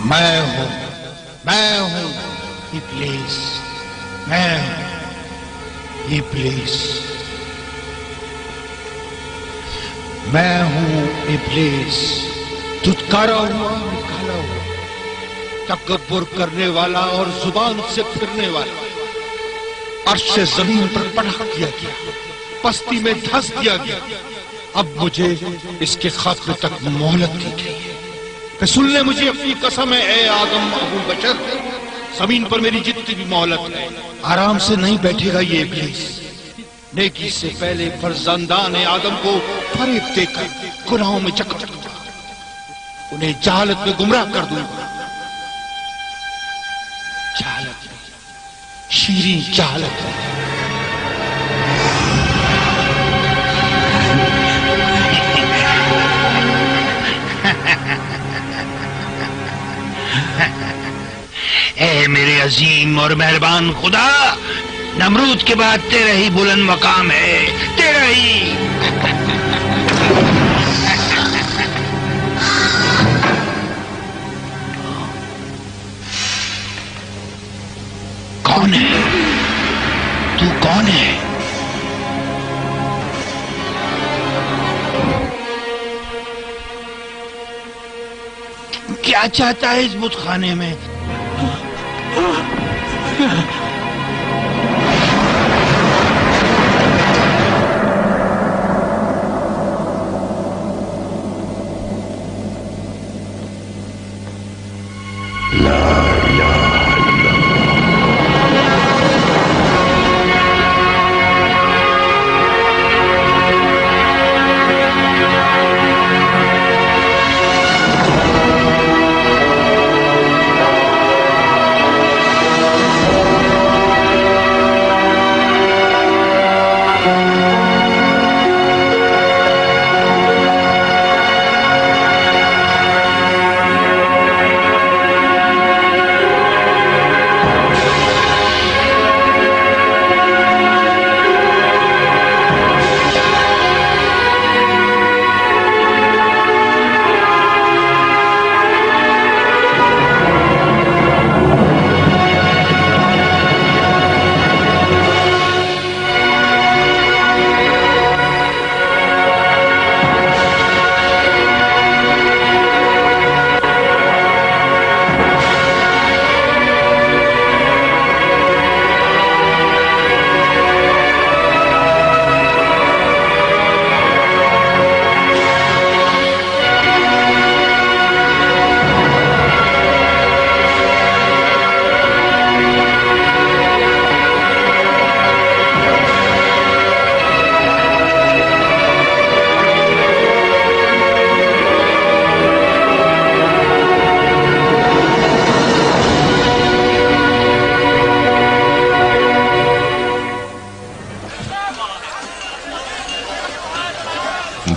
میں ہوں ابلیس، میں ہوں ابلیس، میں ہوں ابلیس، دھتکارا ہوا نکالا ہوا، تکبر کرنے والا اور زبان سے پھرنے والا، عرش سے زمین پر پٹخ دیا گیا، پستی میں دھس دیا گیا۔ اب مجھے اس کے خاتمے تک مہلت دی گئی ہے۔ پھر سن لے مجھے اپنی قسم ہے اے آدم ابو بشر، زمین پر میری جتنی بھی مہلت ہے، آرام سے نہیں بیٹھے گا یہ ابلیس۔ نیکی سے پہلے فرزندان آدم کو فریب دے کر گناہوں میں جکڑ دوں گا، انہیں جہالت میں گمراہ کر دوں گا، جہالت میں، شیریں جہالت میں۔ اے میرے عظیم اور مہربان خدا، نمرود کے بعد تیرا ہی بلند مقام ہے، تیرا ہی۔ کون ہے تو؟ کون ہے؟ کیا چاہتا ہے اس بت خانے میں؟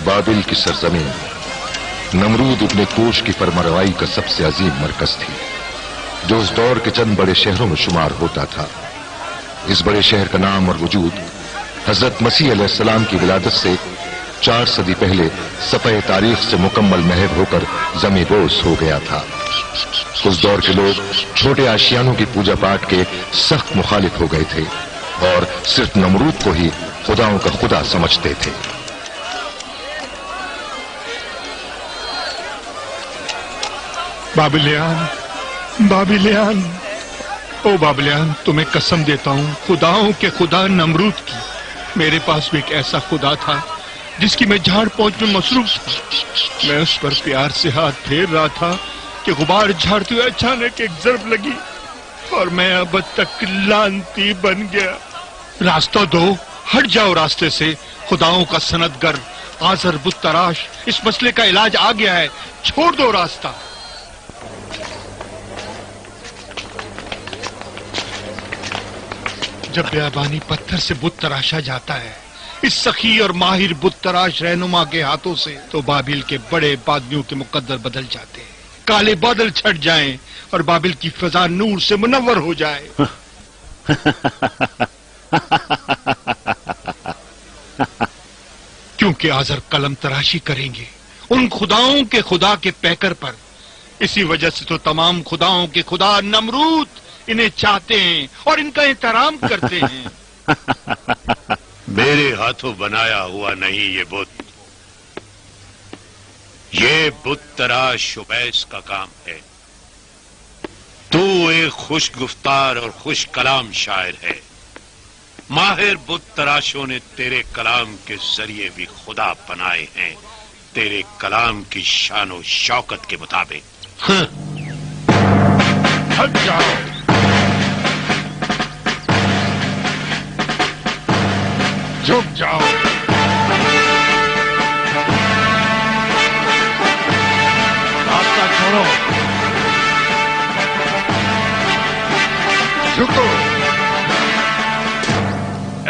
بابل کی سرزمین نمرود ابن کوش کی فرمانروائی کا سب سے عظیم مرکز تھی، جو اس دور کے چند بڑے شہروں میں شمار ہوتا تھا۔ اس بڑے شہر کا نام اور وجود حضرت مسیح علیہ السلام کی ولادت سے 4 صدی پہلے صفحہ تاریخ سے مکمل محو ہو کر زمیں بوس ہو گیا تھا۔ اس دور کے لوگ چھوٹے آشیانوں کی پوجا پاٹ کے سخت مخالف ہو گئے تھے اور صرف نمرود کو ہی خداؤں کا خدا سمجھتے تھے۔ بابلیان، او بابلیان، تمہیں قسم دیتا ہوں خداؤں کے خدا نمرود کی، میرے پاس بھی ایک ایسا خدا تھا جس کی میں جھاڑ پوچھ میں مصروف تھا۔ میں اس پر پیار سے ہاتھ پھیر رہا تھا کہ غبار جھاڑتے ہوئے اچانک ایک ضرب لگی اور میں اب تک لانتی بن گیا۔ راستہ دو، ہٹ جاؤ راستے سے، خداؤں کا سندگر آزر بت تراش، اس مسئلے کا علاج آ گیا ہے، چھوڑ دو راستہ۔ جب بیابانی پتھر سے بت تراشا جاتا ہے اس سخی اور ماہر بت تراش رہنما کے ہاتھوں سے، تو بابل کے بڑے بادیوں کے مقدر بدل جاتے ہیں، کالے بادل چھٹ جائیں اور بابل کی فضا نور سے منور ہو جائے۔ کیونکہ آزر قلم تراشی کریں گے ان خداؤں کے خدا کے پیکر پر، इसी वजह से तो तमाम खुदाओं के खुदा नमरूद इन्हें चाहते हैं और इनका एहतराम करते हैं। मेरे हाथों बनाया हुआ नहीं ये बुत तराश उवैस का काम है। तू एक खुश गुफ्तार और खुश कलाम शायर है। माहिर बुत तराशों ने तेरे कलाम के जरिए भी खुदा बनाए हैं, तेरे कलाम की शान और शौकत के मुताबिक। हट जाओ। झुक जाओ। रास्ता छोड़ो। झुको।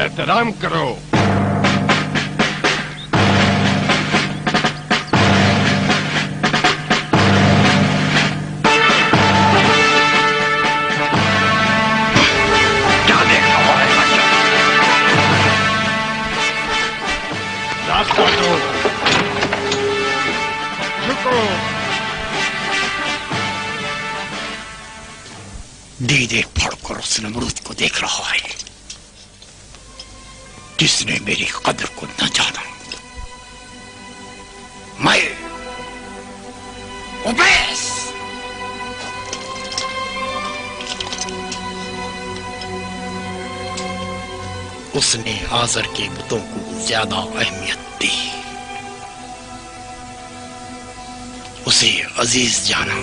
एहतराम करो। रास्ता दो। झुको। दीदे पढ़कर उस नमरूद को देख रहा है जिसने मेरी कदर को न जाना। मैं उवैस उसने आज़र के बुतों को ज्यादा अहमियत दी, उसे अजीज जाना।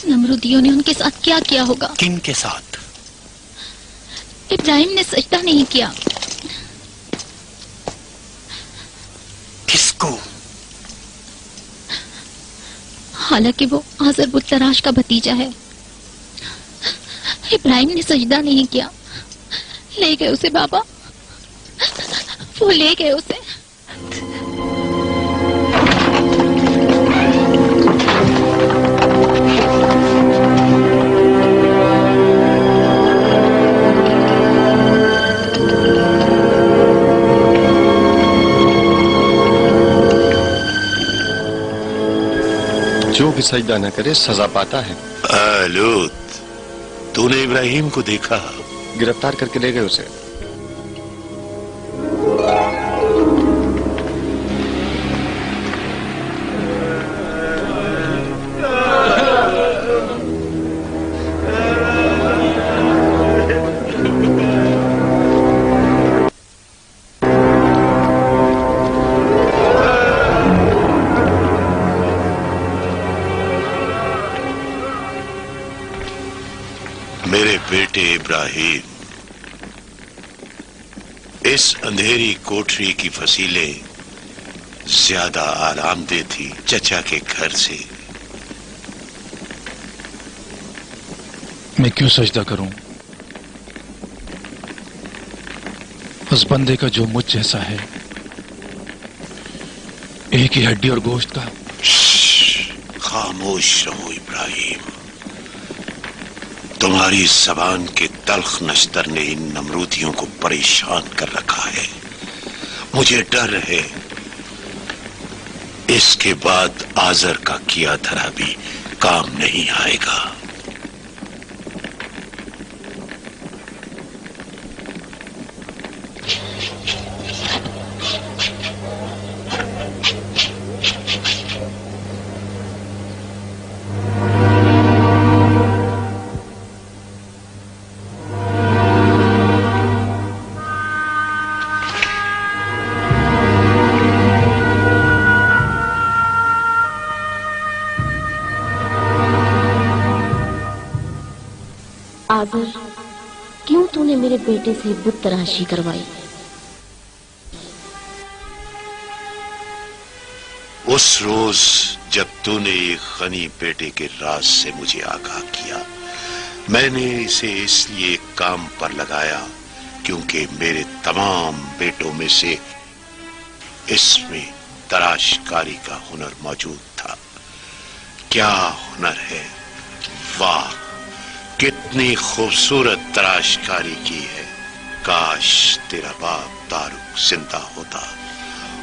नमरूदियों ने उनके साथ क्या किया होगा? किन के साथ? इब्राहिम ने सजदा नहीं किया। किसको? हालांकि वो आज़र बुत तराश का भतीजा है। इब्राहिम ने सजदा नहीं किया। ले गए उसे बाबा, वो ले गए उसे। जो भी सजदा न करे सजा पाता है। लूत, तूने इब्राहिम को देखा? गिरफ्तार करके ले गए उसे। मेरे बेटे इब्राहिम, इस अंधेरी कोठरी की फसीलें ज्यादा आरामदेह थी चचा के घर से। मैं क्यों सजदा करूं उस बंदे का जो मुझ जैसा है, एक ही हड्डी और गोश्त का। खामोश रहो इब्राहिम, तुम्हारी जबान के तल्ख नश्तर ने इन नमरूदियों को परेशान कर रखा है। मुझे डर है इसके बाद आज़र का किया धरा भी काम नहीं आएगा। आज़र, क्यों तूने मेरे बेटे से बुत तराशी करवाई? उस रोज जब तूने एक गनी बेटे के राज से मुझे आगाह किया, मैंने इसे इसलिए काम पर लगाया क्योंकि मेरे तमाम बेटों में से इसमें तराशकारी का हुनर मौजूद था। क्या हुनर है! वाह, कितनी खूबसूरत तराशकारी की है। काश तेरा बाप तारुक जिंदा होता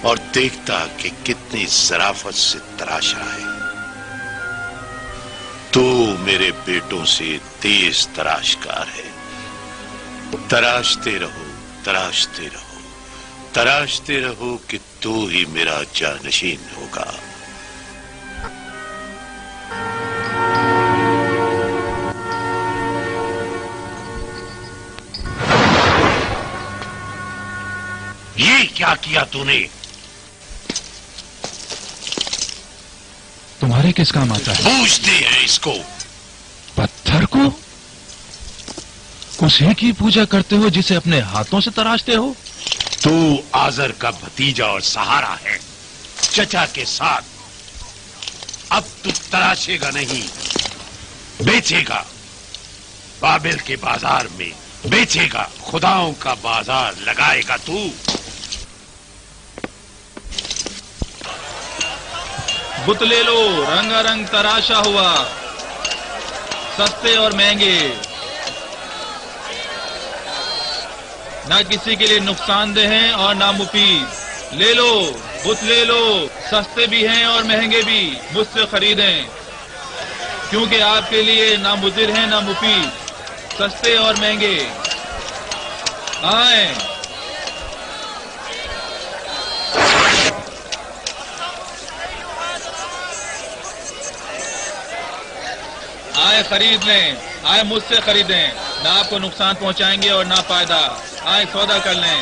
और देखता कि कितनी ज़राफत से तराशा है। तू मेरे बेटों से तेज तराशकार है। तराशते रहो, तराशते रहो, तराशते रहो कि तू ही मेरा जानशीन होगा। ये क्या किया तूने? तुम्हारे किस काम आता है? पूछते हैं इसको। पत्थर को? उसी की पूजा करते हो जिसे अपने हाथों से तराशते हो? तू आज़र का भतीजा और सहारा है, चचा के साथ। अब तू तराशेगा नहीं, बेचेगा। बाबिल के बाजार में बेचेगा, खुदाओं का बाजार लगाएगा तू। बुत ले लो, रंगारंग तराशा हुआ, सस्ते और महंगे, ना किसी के लिए नुकसानदेह हैं और ना मुफीद। ले लो, बुत ले लो, सस्ते भी हैं और महंगे भी, मुझसे खरीदें, क्योंकि आपके लिए ना मुदिर हैं ना मुफीद, सस्ते और महंगे। आए, आए खरीद लें, आए मुझसे खरीदें, ना आपको नुकसान पहुंचाएंगे और ना फायदा। आए सौदा कर लें।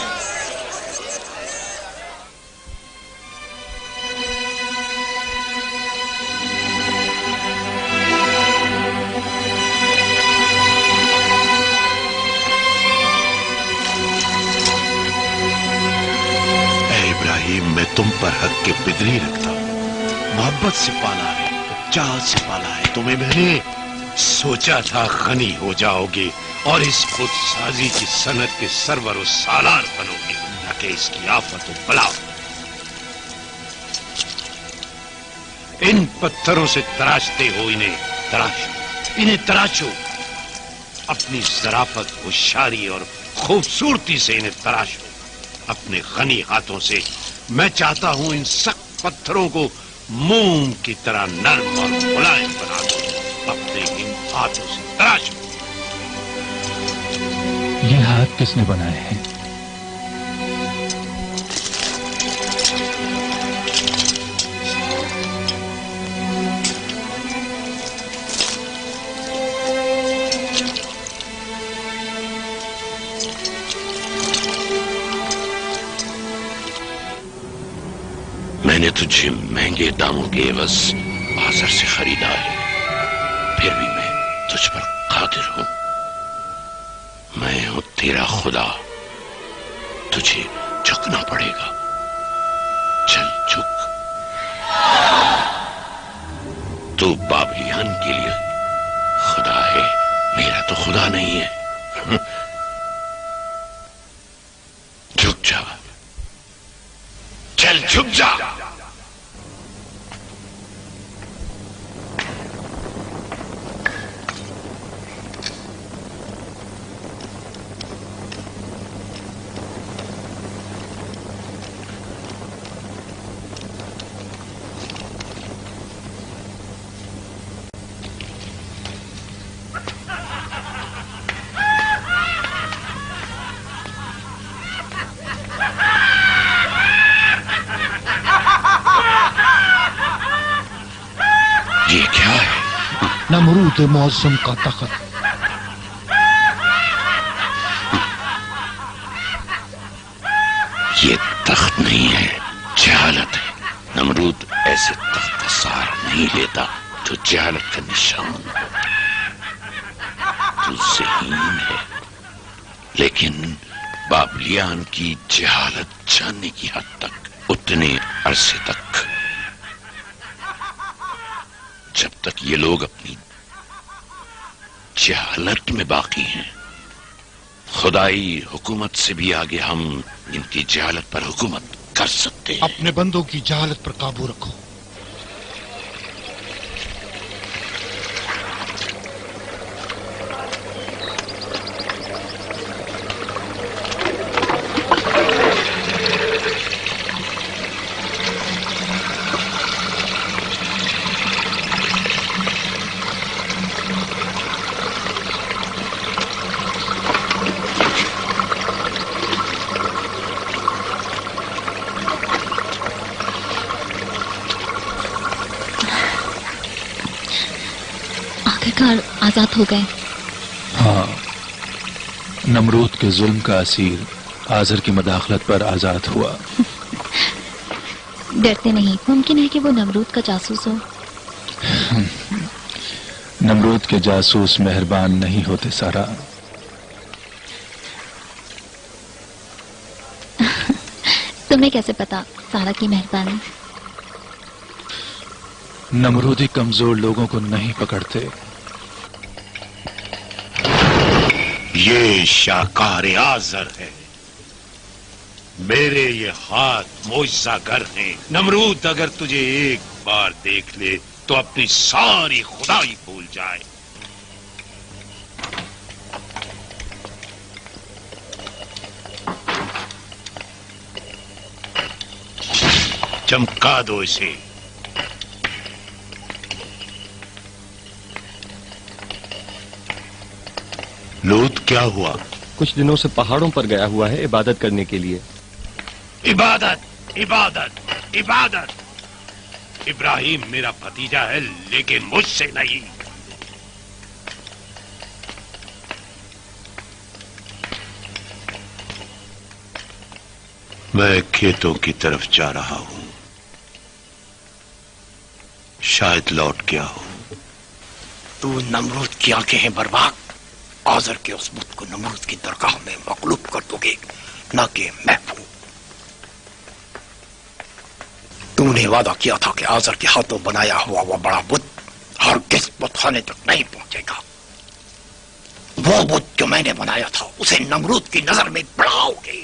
ऐ इब्राहिम, मैं तुम पर हक के बिदरी रखता हूँ। मोहब्बत से पाला है, चाहत से पाला है तुम्हें मैंने। सोचा था गनी हो जाओगे और इस खुद साजी की सनत के सरवर सालार बनोगे, न कि इसकी आफत और बला। इन पत्थरों से तराशते हो, इन्हें तराशो, इन्हें तराशो। अपनी ज़राफत, होशियारी और खूबसूरती से इन्हें तराशो। अपने गनी हाथों से मैं चाहता हूं इन सख्त पत्थरों को मोम की तरह नरम और मुलायम बना दो। अपने इन हाथों से तराशो। ये हाथ किसने बनाए हैं? मैंने तुझे महंगे दामों के एवज आज़र से खरीदा है, फिर भी मैं तुझ पर कादिर हूं। मैं हूं तेरा खुदा, तुझे झुकना पड़ेगा। चल झुक। तू बाबिलियान के लिए खुदा है, मेरा तो खुदा नहीं है। झुक जा, चल झुक जा। ये क्या है? नमरूद मौसम का तख्त। ये तख्त नहीं है, जहालत है। नमरूद ऐसे तख्त का सहारा नहीं लेता जो जहालत का निशान हो। तू ज़हीन लेकिन बाबलियान की जहालत जानने की हद तक, उतने अरसे तक, जब तक ये लोग अपनी जहालत में बाकी हैं, खुदाई हुकूमत से भी आगे हम इनकी जहालत पर हुकूमत कर सकते हैं। अपने बंदों की जहालत पर काबू रखो। आजाद हो गए। हाँ, नमरूद के जुल्म का असीर आजर की मदाखलत पर आजाद हुआ। डरते नहीं? मुमकिन है कि वो नमरूद का जासूस हो। नमरूद के जासूस मेहरबान नहीं होते सारा। तुम्हें कैसे पता सारा की मेहरबानी? नमरूदी कमजोर लोगों को नहीं पकड़ते। ये शाहकार आजर है, मेरे ये हाथ मोइज़ागर हैं। नमरूद अगर तुझे एक बार देख ले तो अपनी सारी खुदाई भूल जाए। चमका दो इसे। लूत क्या हुआ? कुछ दिनों से पहाड़ों पर गया हुआ है इबादत करने के लिए। इबादत, इबादत, इबादत। इब्राहिम मेरा भतीजा है लेकिन मुझसे नहीं। मैं खेतों की तरफ जा रहा हूं, शायद लौट गया हूं। तू नमरूद की आंखें हैं बर्बाद। आजर के उस बुत को नमरूद की दरगाह में मकलूब कर दोगे, ना कि महफूज। तूने वादा किया था कि आजर के हाथों बनाया हुआ वह बड़ा बुत हर किस बुतखाने तक नहीं पहुंचेगा। वो बुत जो मैंने बनाया था उसे नमरूद की नजर में बढ़ाओगे।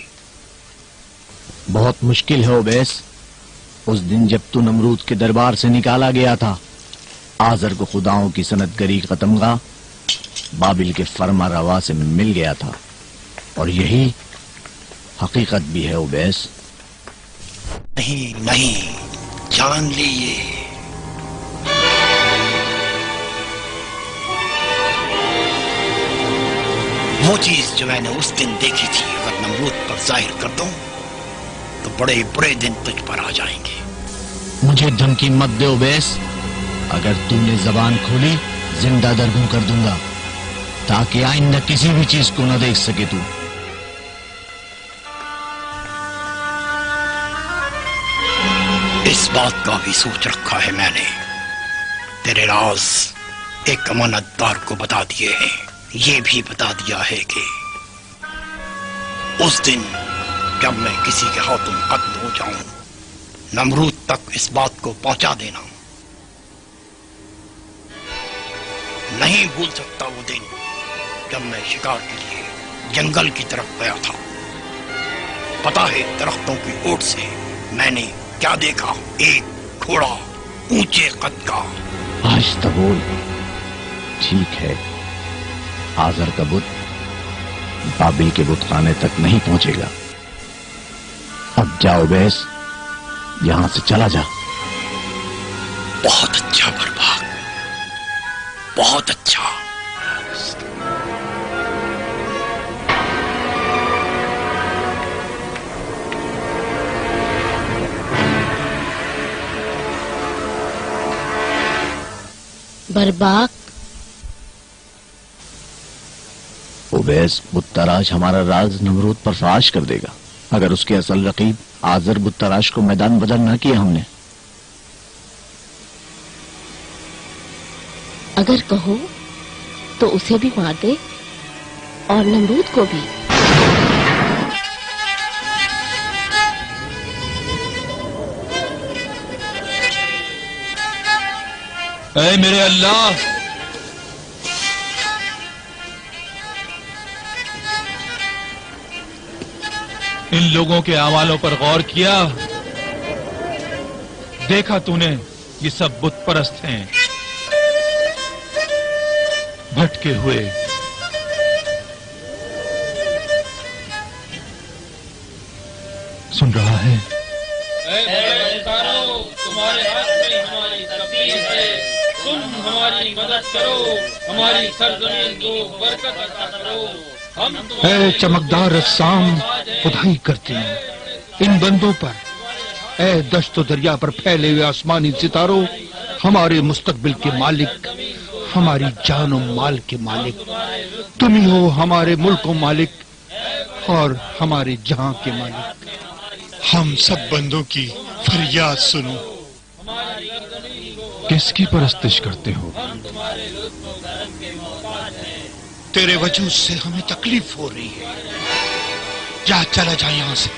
बहुत मुश्किल है उबैस। उस दिन जब तू नमरूद के दरबार से निकाला गया था, आजर को खुदाओं की सनतगरी का तमगा बाबिल के फरमा रवा से मिल गया था, और यही हकीकत भी है उबैस। नहीं नहीं, जान लीजिए, वो चीज जो मैंने उस दिन देखी थी अगर नमरूद पर जाहिर कर दूं तो बड़े बुरे दिन तुझ पर आ जाएंगे। मुझे धमकी मत दे उबैस। अगर तुमने जबान खोली जिंदा दरगूं कर दूंगा, ताकि आइंदा किसी भी चीज को न देख सके तू। इस बात का भी सोच रखा है मैंने। तेरे राज एक अमानतदार को बता दिए हैं। ये भी बता दिया है कि उस दिन जब मैं किसी के हाथों कत्ल हो जाऊं, नमरूद तक इस बात को पहुंचा देना। नहीं भूल सकता वो दिन जब मैं शिकार के लिए जंगल की तरफ गया था। पता है दरख्तों की ओट से मैंने क्या देखा? एक घोड़ा ऊंचे कद का। आज तो बोल। ठीक है, आजर का बुत बाबिल के बुतखाने तक नहीं पहुंचेगा। अब जाओ बैस, यहां से चला जा। बहुत अच्छा बर्बाद, बहुत अच्छा। बर्बाक, उबैस बुत-तराश हमारा राज नमरूद पर फाश कर देगा अगर उसके असल रकीब आजर बुत-तराश को मैदान बदल न किया हमने। अगर कहो तो उसे भी मार दे और नमरूद को भी। اے میرے اللہ، ان لوگوں کے اعمالوں پر غور کیا، دیکھا تو نے یہ سب بت پرست ہیں، بھٹکے ہوئے۔ سن رہا ہے؟ تمہارے ہاتھ میں ہماری تقدیر ہے، تم ہماری مدد کرو، ہماری سرزمین کو برکت عطا کرو۔ ہم اے چمکدار اجسام خدائی کرتے ہیں ان بندوں پر۔ اے دشت و دریا پر پھیلے ہوئے آسمانی ستاروں، ہمارے مستقبل کے مالک، ہماری جان و مال کے مالک تم ہی ہو، ہمارے ملک و مالک اور ہمارے جہاں کے مالک۔ ہم سب بندوں کی فریاد سنو۔ کس کی پرستش کرتے ہو؟ تیرے وجود سے ہمیں تکلیف ہو رہی ہے، جا چلا جا یہاں سے۔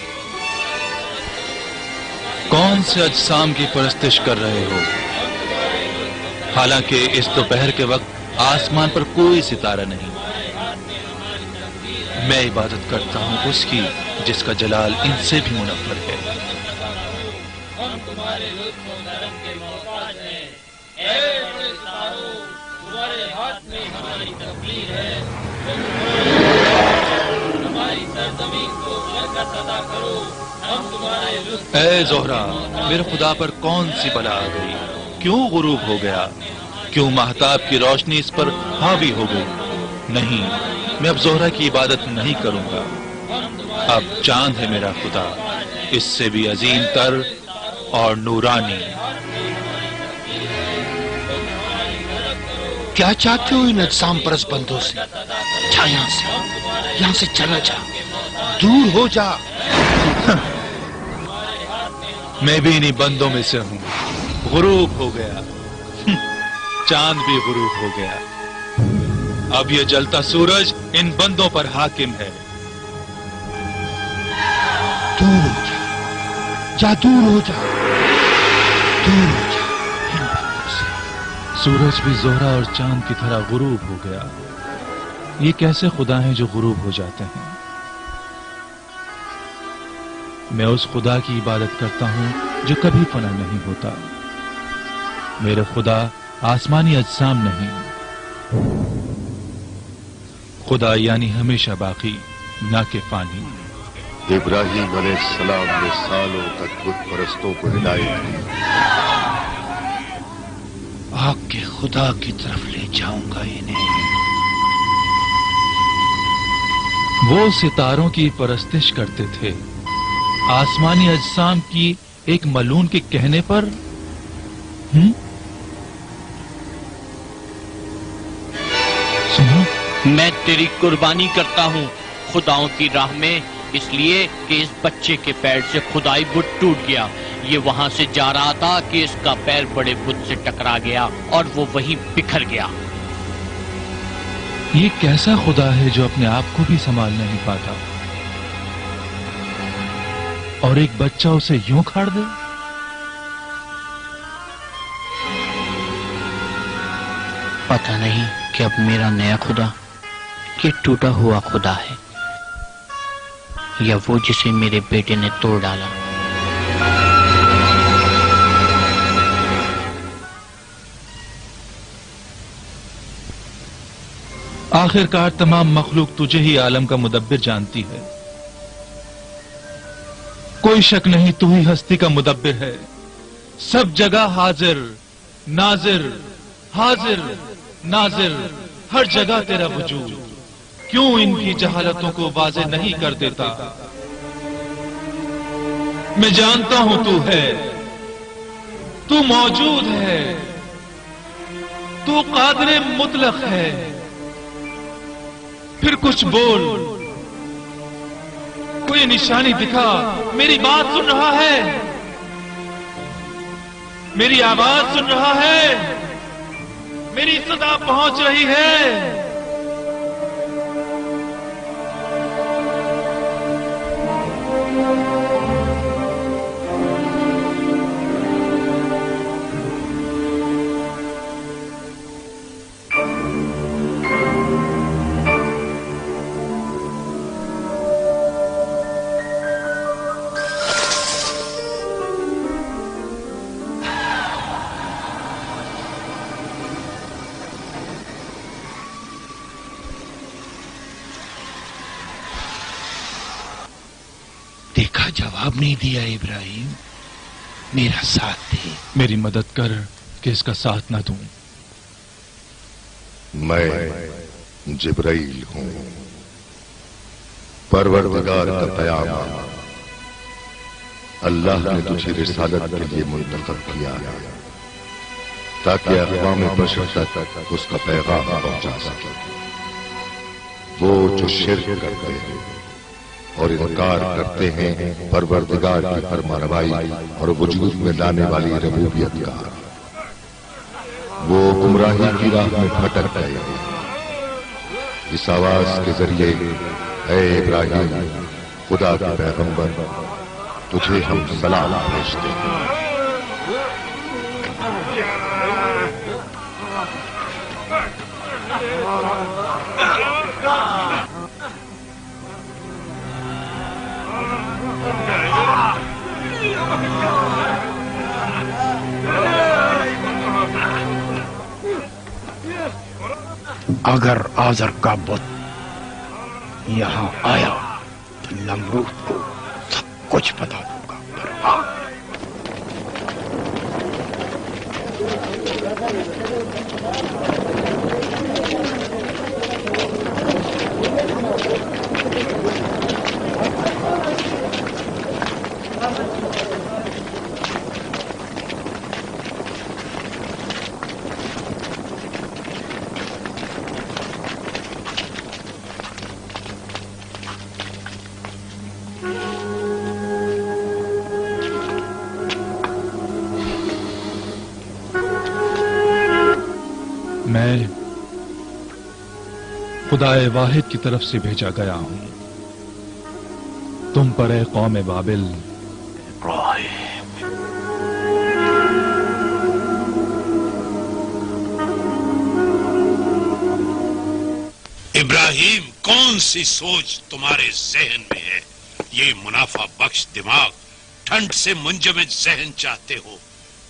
کون سے اجسام کی پرستش کر رہے ہو؟ حالانکہ اس دوپہر کے وقت آسمان پر کوئی ستارہ نہیں۔ میں عبادت کرتا ہوں اس کی جس کا جلال ان سے بھی منفر ہے۔ ہم تمہارے لطف و کرم کے محتاج ہیں، اے بڑے ستاروں، تمہارے ہاتھ میں ہماری تقدیر ہے، ہماری سرزمین کو برکت عطا کرو۔ ہم تمہارے لطف۔ اے زہرا، میرے خدا پر کون سی بلا آ گئی؟ کیوں غروب ہو گیا؟ کیوں مہتاب کی روشنی اس پر حاوی ہو گئی؟ نہیں، میں اب زہرا کی عبادت نہیں کروں گا۔ اب چاند ہے میرا خدا، اس سے بھی عظیم تر اور نورانی۔ کیا چاہتے ہو ان اجسام پرست بندوں سے؟ جا یہاں سے چلا جا، دور ہو جا۔ میں بھی انہی بندوں میں سے ہوں۔ غروب ہو گیا، چاند بھی غروب ہو گیا۔ اب یہ جلتا سورج ان بندوں پر حاکم ہے۔ دور ہو جا، دور ہو جا، دور ہو جا ان بندوں سے۔ سورج بھی زہرا اور چاند کی طرح غروب ہو گیا۔ یہ کیسے خدا ہیں جو غروب ہو جاتے ہیں؟ میں اس خدا کی عبادت کرتا ہوں جو کبھی فنا نہیں ہوتا۔ میرے خدا آسمانی اجسام نہیں، خدا یعنی ہمیشہ باقی، نہ کہ فانی۔ ابراہیم علیہ السلام نے سالوں تک بت پرستوں کو ہدایت دی۔ آگ کے خدا کی طرف لے جاؤں گا انہیں۔ وہ ستاروں کی پرستش کرتے تھے، آسمانی اجسام کی ایک ملعون کے کہنے پر۔ سنو، میں تیری قربانی کرتا ہوں خداؤں کی راہ میں، اس لیے کہ اس بچے کے پیر سے خدائی بت ٹوٹ گیا۔ یہ وہاں سے جا رہا تھا کہ اس کا پیر بڑے بت سے ٹکرا گیا اور وہ وہیں بکھر گیا۔ یہ کیسا خدا ہے جو اپنے آپ کو بھی سنبھال نہیں پاتا اور ایک بچہ اسے یوں کھاڑ دے؟ پتہ نہیں کہ اب میرا نیا خدا یہ ٹوٹا ہوا خدا ہے یا وہ جسے میرے بیٹے نے توڑ ڈالا۔ آخر کار تمام مخلوق تجھے ہی عالم کا مدبر جانتی ہے۔ کوئی شک نہیں تو ہی ہستی کا مدبر ہے، سب جگہ حاضر ناظر، حاضر ناظر، ہر جگہ تیرا وجود۔ کیوں ان کی جہالتوں کو واضح نہیں کر دیتا؟ میں جانتا ہوں تو ہے، تو موجود ہے، تو قادر مطلق ہے۔ پھر کچھ بول، کوئی نشانی دکھا۔ میری بات سن رہا ہے؟ میری آواز سن رہا ہے؟ میری صدا پہنچ رہی ہے؟ का जवाब नहीं दिया इब्राहिम? मेरा साथ दे। मेरी मदद कर कि इसका साथ ना दूं। मैं जिब्राइल हूं, परवरदिगार का पैगाम अल्लाह ने तुझे रिसालत के लिए मुंतखब किया है ताकि अक़वाम बशर तक उसका पैगाम पहुंचा सके। वो जो शिर्क करते हैं और इनकार करते हैं परवरदिगार की फरमारवाई और वजूद में लाने वाली रबूबियत का, वो गुमराही की राह में भटक गए हैं। इस आवाज के जरिए ऐ इब्राहिम, खुदा के पैगंबर, तुझे हम सलाम भेजते हैं। अगर आजर का बुत यहाँ आया तो नमरूद को सब कुछ बता दूंगा। पर हाँ, मैं खुदाए वाहिद की तरफ से भेजा गया हूं तुम पर, ए कौम बाबिल। इब्राहिम, कौन सी सोच तुम्हारे जहन में है? ये मुनाफा बख्श दिमाग, ठंड से मुंजमद जहन चाहते हो?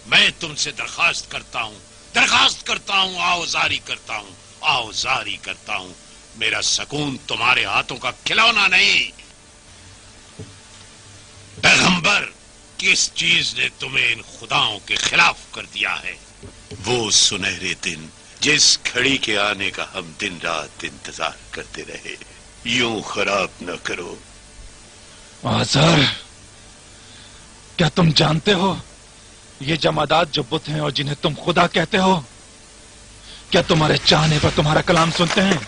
मैं तुमसे दरखास्त करता हूं, आओजारी करता हूं, आओजारी करता हूं। मेरा सकून तुम्हारे हाथों का खिलौना नहीं। पैगंबर, किस चीज ने तुम्हें इन खुदाओं के खिलाफ कर दिया है? वो सुनहरे दिन जिस घड़ी के आने का हम दिन रात इंतजार करते रहे, यूं खराब न करो। आज़र, क्या तुम जानते हो ये जमादात जो बुत हैं और जिन्हें तुम खुदा कहते हो, क्या तुम्हारे चाहने पर तुम्हारा कलाम सुनते हैं?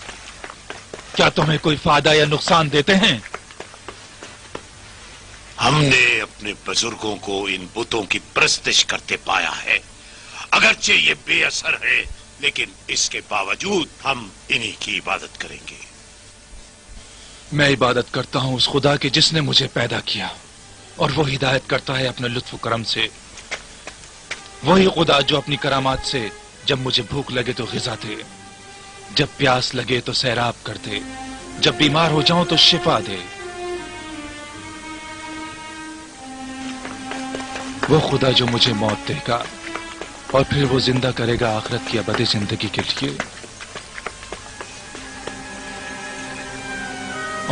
क्या तुम्हें कोई फायदा या नुकसान देते हैं? हमने अपने बुजुर्गों को इन बुतों की परस्तिश करते पाया है। अगरचे ये बेअसर है, लेकिन इसके बावजूद हम इन्हीं की इबादत करेंगे। मैं इबादत करता हूं उस खुदा की जिसने मुझे पैदा किया, और वो हिदायत करता है अपने लुत्फ करम से। वही खुदा जो अपनी करामात से जब मुझे भूख लगे तो ग़िज़ा दे, जब प्यास लगे तो सैराब कर दे, जब बीमार हो जाऊं तो शिफा दे। वो खुदा जो मुझे मौत देगा और फिर वो जिंदा करेगा आखिरत की अबदी जिंदगी के लिए।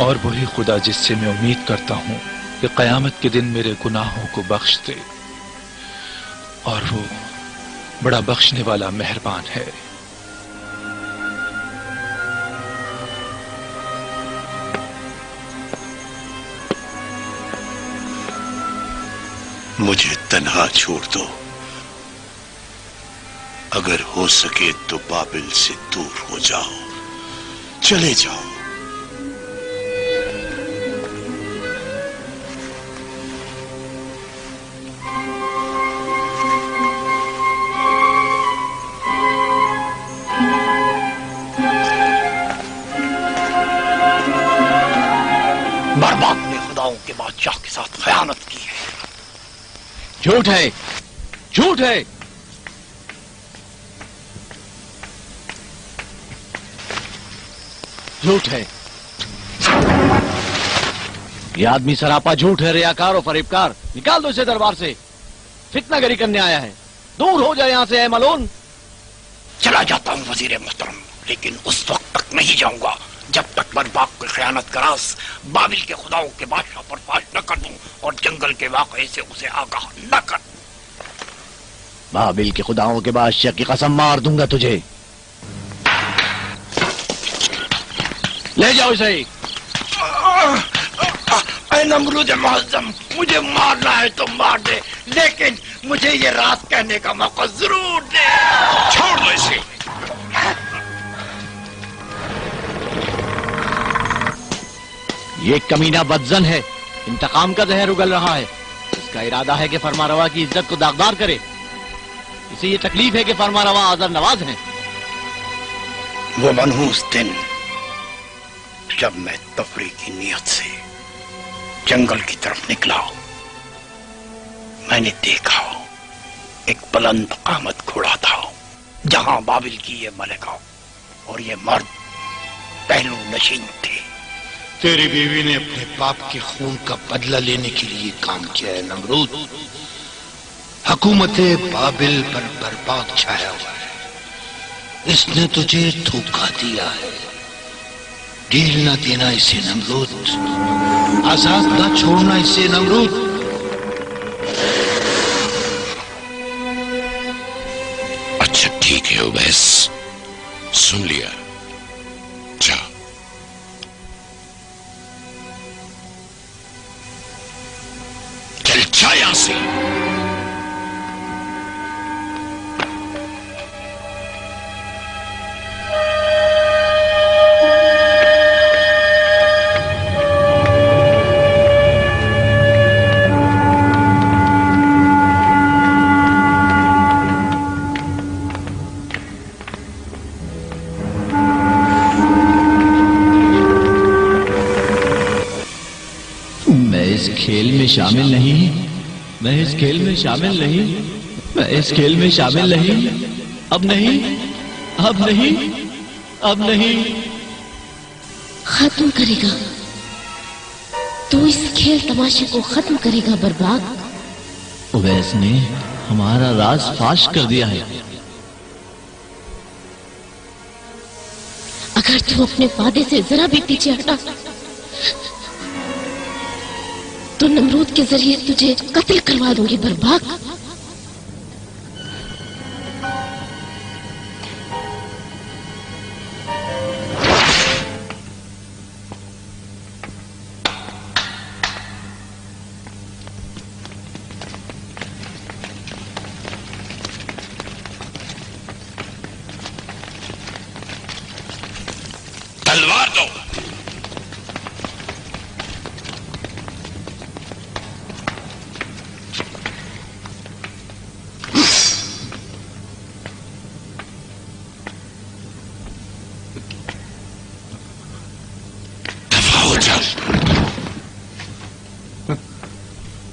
और वही खुदा जिससे मैं उम्मीद करता हूं कि क़यामत के दिन मेरे गुनाहों को बख्श दे, और वो बड़ा बख्शने वाला मेहरबान है। मुझे तन्हा छोड़ दो। अगर हो सके तो बाबिल से दूर हो जाओ, चले जाओ। बर्बाद ने खुदाओं के बादशाह के साथ खयानत की है। झूठ है, झूठ है। झूठ है, ये आदमी सरापा झूठ है, रियाकार और फरेबकार। निकाल दो इसे दरबार से, फितनागरी करने आया है। दूर हो जाए यहां से ऐ मलोन। चला जाता हूं वजीर मुहतरम, लेकिन उस वक्त तक नहीं जाऊंगा जब तक तक बर्बाद की खयानत का राज बाबिल के खुदाओं के बादशाह पर फाश न कर दूं और जंगल के वाक़े से उसे आगाह न कर। बाबिल के खुदाओं के बादशाह की कसम मार दूंगा तुझे। ले जाओ इसे। ऐ नमरूद मुअज़्ज़म, मुझे मारना है तो मार दे, लेकिन मुझे ये राज कहने का मौका जरूर दे। छोड़ दो इसे। ये कमीना बदजन है, इंतकाम का जहर उगल रहा है। इसका इरादा है कि फरमारवा की इज्जत को दागदार करे। इसे ये तकलीफ है कि फरमारवा आज़र नवाज हैं। वो मनहूस दिन जब मैं तफरी की नीयत से जंगल की तरफ निकला, मैंने देखा एक बुलंद कामत घोड़ा था जहां बाबिल की ये मलिका और ये मर्द पहलू नशीन थे। तेरी बीवी ने अपने बाप के खून का बदला लेने के लिए काम किया है नमरूद। हुकूमत बाबिल पर बर्बाद छाया हुआ है। इसने तुझे धोखा दिया है। ढील ना देना इसे नमरूद, आजाद ना छोड़ना इसे नमरूद। अच्छा ठीक है उवैस, सुन लिया। जा। चल जा यहां से। खेल में शामिल नहीं, मैं इस खेल में शामिल नहीं, मैं इस खेल में शामिल नहीं, अब नहीं, अब नहीं, अब नहीं। खत्म करेगा तू इस खेल तमाशे को, खत्म करेगा बर्बाद। उवैस ने हमारा राज फाश कर दिया है। अगर तू अपने वादे से जरा भी पीछे हटा तो नमरूद के जरिए तुझे कत्ल करवा दूंगी बर्बाद। तलवार दो।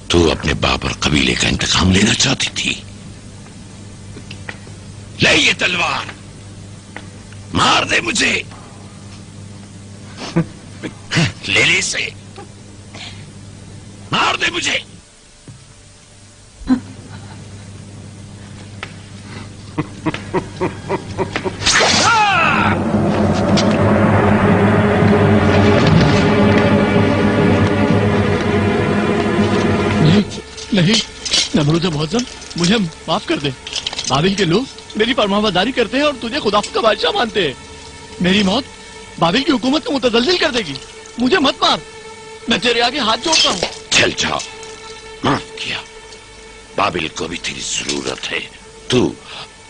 तू अपने बाप और कबीले का इंतकाम लेना चाहती थी। ले ये तलवार, मार दे मुझे। ले ले इसे, मार दे मुझे। नहीं, नमरूद मुअज़्ज़म, मुझे माफ कर दे। बाबिल के लोग मेरी फरमाबरदारी करते हैं और तुझे खुदा का बादशाह मानते हैं। मेरी मौत बाबिल की हुकूमत को मुतज़लज़िल कर देगी। मुझे मत मार, मैं तेरे आगे हाथ जोड़ता हूँ। चल जाओ, माफ किया। बाबिल को भी तेरी जरूरत है। तू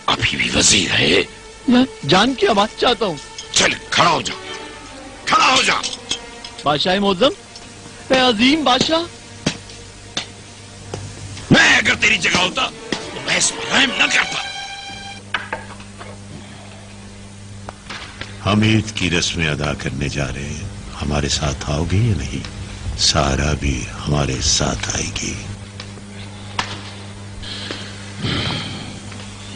अभी भी वजीर है। मैं जान की आवाज चाहता हूँ। चल खड़ा हो जा, खड़ा हो जा। बादशाह मुअज़्ज़म, मैं अजीम बादशाह। मैं अगर तेरी जगह होता तो मैं इस पर रहम न करता। हम ईद की रस्में अदा करने जा रहे हैं, हमारे साथ आओगे या नहीं? सारा भी हमारे साथ आएगी।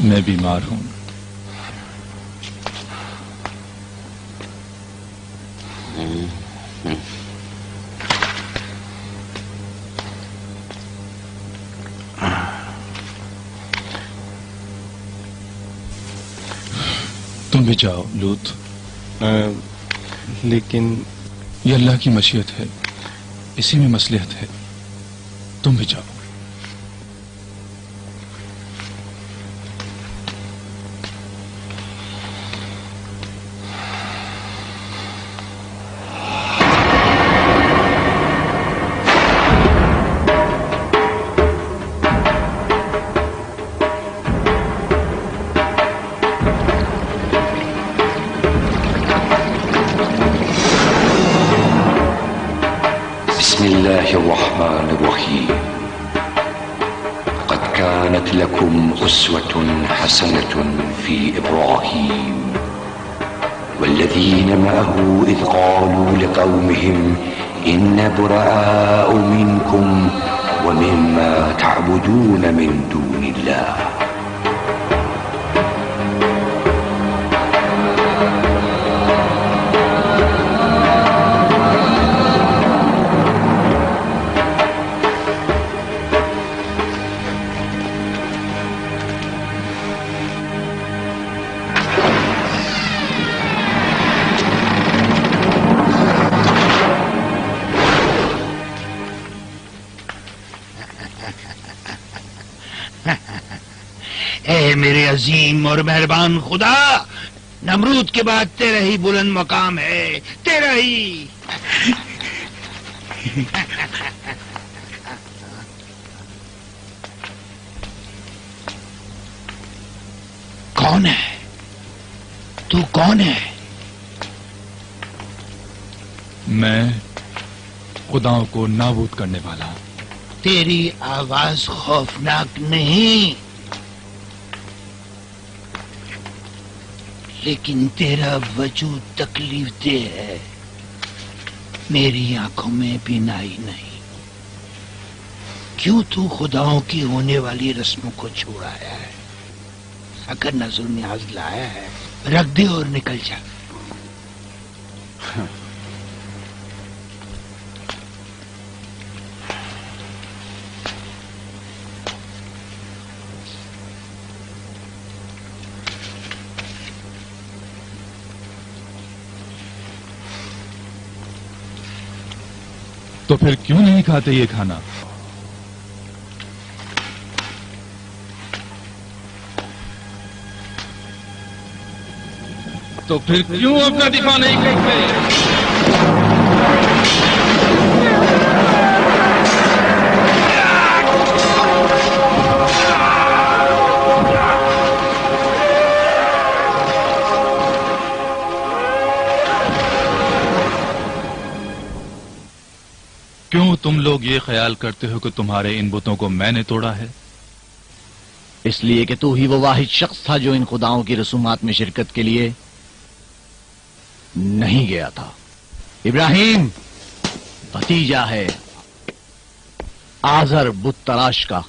मैं बीमार हूं। तुम भी जाओ लूत। लेकिन ये अल्लाह की मशीयत है, इसी में मसलियत है। तुम भी जाओ। لكم أسوة حسنة في إبراهيم والذين معه إذ قالوا لقومهم إن براء منكم ومما تعبدون من دون الله मेरे अजीम और मेहरबान खुदा, नमरूद के बाद तेरा ही बुलंद मकाम है, तेरा ही। कौन है तू? कौन है? मैं खुदाओं को नाबूद करने वाला। तेरी आवाज खौफनाक नहीं, लेकिन तेरा वजूद तकलीफ दे है। मेरी आंखों में बीनाई नहीं। क्यों तू खुदाओं की होने वाली रस्मों को छोड़ाया है? अगर नजर न्याज लाया है, रख दे और निकल जा। तो फिर क्यों नहीं खाते ये खाना? तो फिर क्यों अपना दिफा नहीं करते? क्यों तुम लोग ये ख्याल करते हो कि तुम्हारे इन बुतों को मैंने तोड़ा है? इसलिए कि तू ही वो वाहिद शख्स था जो इन खुदाओं की रसूमात में शिरकत के लिए नहीं गया था। इब्राहिम भतीजा है आजर बुत तराश का।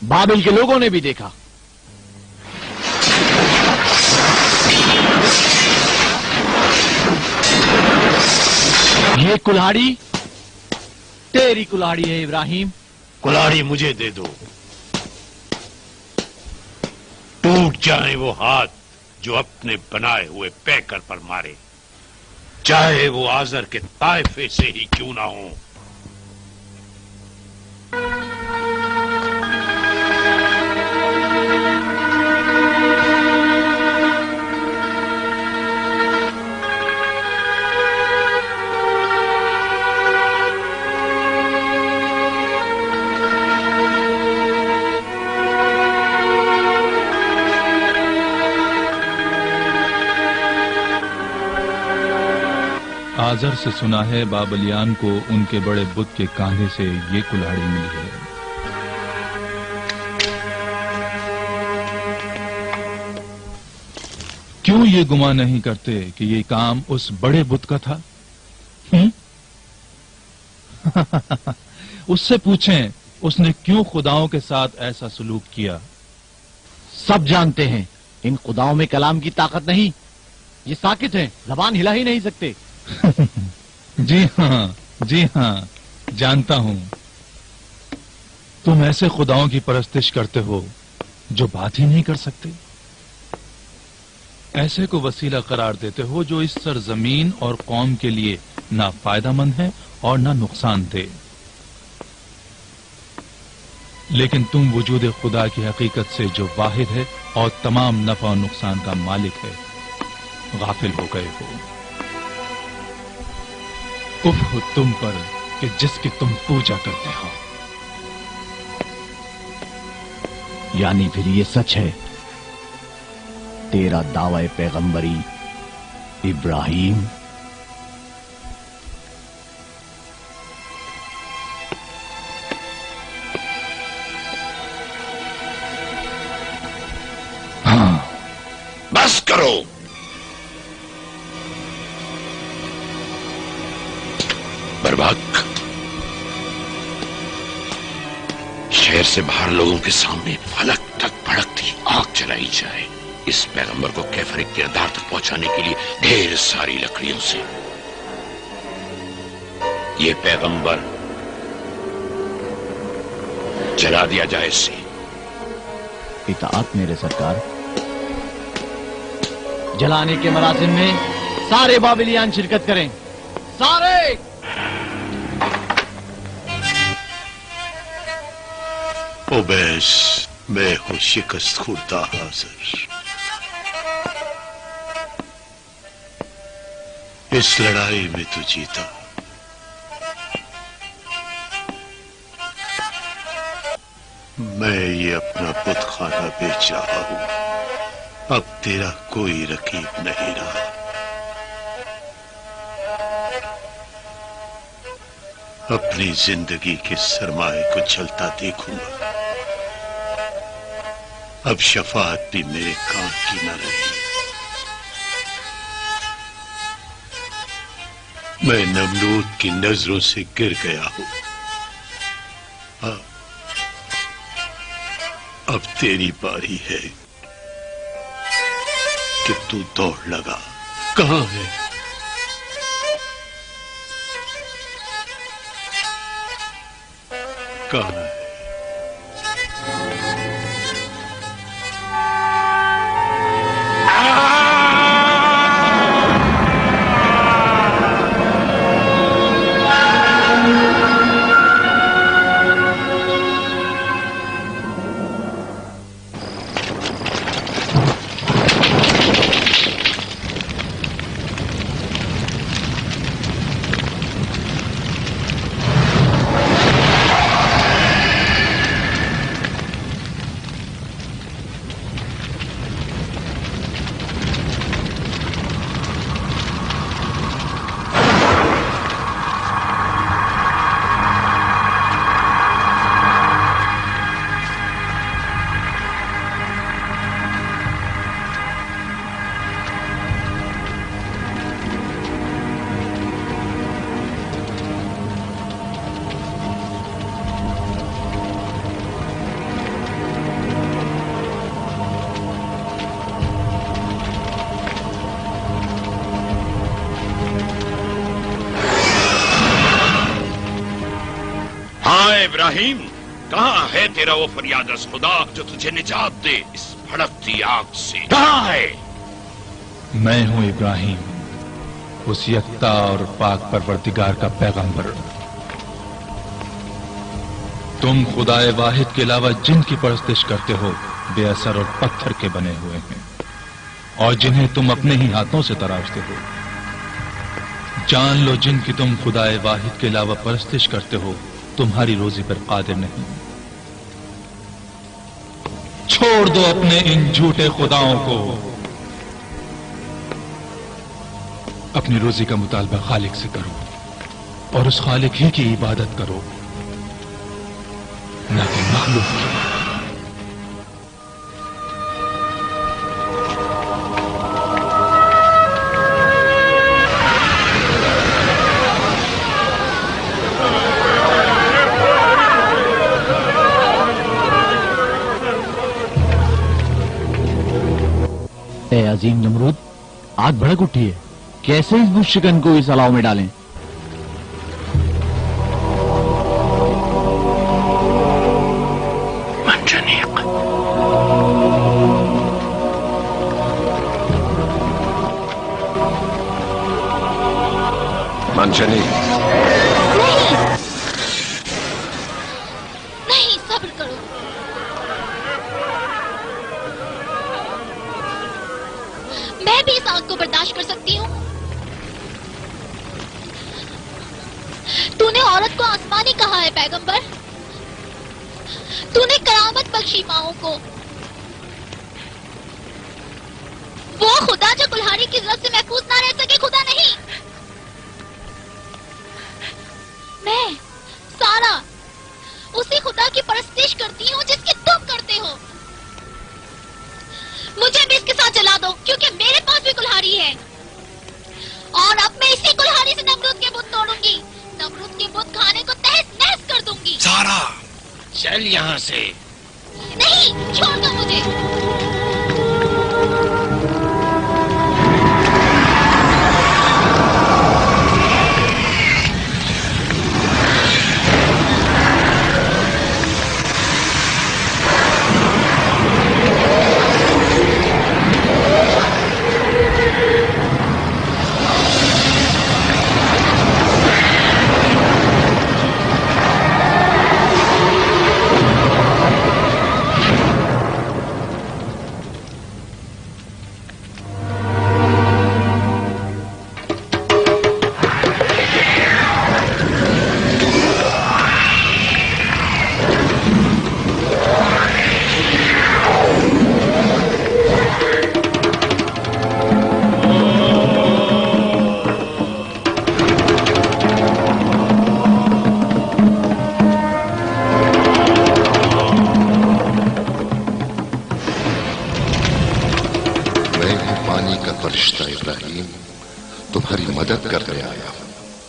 बाबिल के लोगों ने भी देखा। ये कुल्हाड़ी तेरी कुल्हाड़ी है इब्राहिम। कुल्हाड़ी मुझे दे दो। टूट जाए वो हाथ जो अपने बनाए हुए पैकर पर मारे, चाहे वो आजर के ताइफे से ही क्यों ना हो। आजर से सुना है बाबलियान को उनके बड़े बुत के कांधे से ये कुल्हाड़ी मिली है। क्यों ये गुमान नहीं करते कि ये काम उस बड़े बुत का था? उससे पूछें उसने क्यों खुदाओं के साथ ऐसा सलूक किया। सब जानते हैं इन खुदाओं में कलाम की ताकत नहीं। ये साकित हैं, जबान हिला ही नहीं सकते। जी हाँ, जानता हूं। तुम ऐसे खुदाओं की परस्तिश करते हो जो बात ही नहीं कर सकते। ایسے کو وسیلہ قرار دیتے ہو جو اس سرزمین اور قوم کے لیے نہ فائدہ مند ہے اور نہ نقصان دہ، لیکن تم وجود خدا کی حقیقت سے جو واحد ہے اور تمام نفع و نقصان کا مالک ہے غافل ہو گئے ہو۔ اف ہو تم پر کہ جس کی تم پوجا کرتے ہو۔ یعنی پھر یہ سچ ہے تیرا دعوی پیغمبری ابراہیم؟ ہاں۔ بس کرو، برباک شہر سے باہر لوگوں کے سامنے فلک تک بھڑکتی آگ جلائی جائے، اس پیغمبر کو کیفر کردار تک پہنچانے کے لیے ڈھیر ساری لکڑیوں سے۔ یہ پیغمبر جلا دیا جائے اسے۔ اطاعت میرے سرکار۔ جلانے کے مراسم میں سارے بابلیان شرکت کریں، سارے۔ اوبیس، میں ہوں شکست خوردہ حاضر۔ اس لڑائی میں تو جیتا، میں یہ اپنا بت خانہ بیچ رہا ہوں، اب تیرا کوئی رقیب نہیں رہا۔ اپنی زندگی کے سرمایے کو جلتا دیکھوں گا، اب شفاعت بھی میرے کام کی نہ رہی۔ میں نمرود کی نظروں سے گر گیا ہوں، اب تیری باری ہے کہ تو دوڑ لگا۔ کہاں ہے؟ کہاں ہے؟ ابراہیم، کہاں ہے تیرا وہ فریاد از خدا جو تجھے نجات دے اس بھڑکتی آگ سے؟ کہاں ہے؟ میں ہوں ابراہیم، اس یکتا اور پاک پروردگار کا پیغمبر۔ تم خدائے واحد کے علاوہ جن کی پرستش کرتے ہو بے اثر اور پتھر کے بنے ہوئے ہیں، اور جنہیں تم اپنے ہی ہاتھوں سے تراشتے ہو۔ جان لو جن کی تم خدائے واحد کے علاوہ پرستش کرتے ہو تمہاری روزی پر قادر نہیں۔ چھوڑ دو اپنے ان جھوٹے خداؤں کو، اپنی روزی کا مطالبہ خالق سے کرو اور اس خالق ہی کی عبادت کرو، نہ کہ مخلوق کی۔ اے عظیم نمرود، آگ بھڑک اٹھی ہے، کیسے اس بت شکن کو اس الاؤ میں ڈالیں؟ मंशनी, नहीं, सब्र करो। मैं भी इस आग को बर्दाश्त कर सकती हूँ। तूने औरत को आसमानी कहा है पैगंबर। तूने करामत बख्शी माओं को। वो खुदा जो कुल्हाड़ी की जरूरत से महफूज ना रह सके खुदा नहीं। मैं सारा उसी खुदा की परस्तिश करती हूँ जिसकी तुम करते हो। मुझे भी इसके साथ जला दो क्योंकि मेरे पास भी कुल्हाड़ी है और अब मैं इसी कुल्हाड़ी से नमरूद के बुत तोड़ूंगी। नमरूद के बुत खाने को तहस नहस कर दूंगी। सारा चल यहाँ से। नहीं, छोड़ दो मुझे।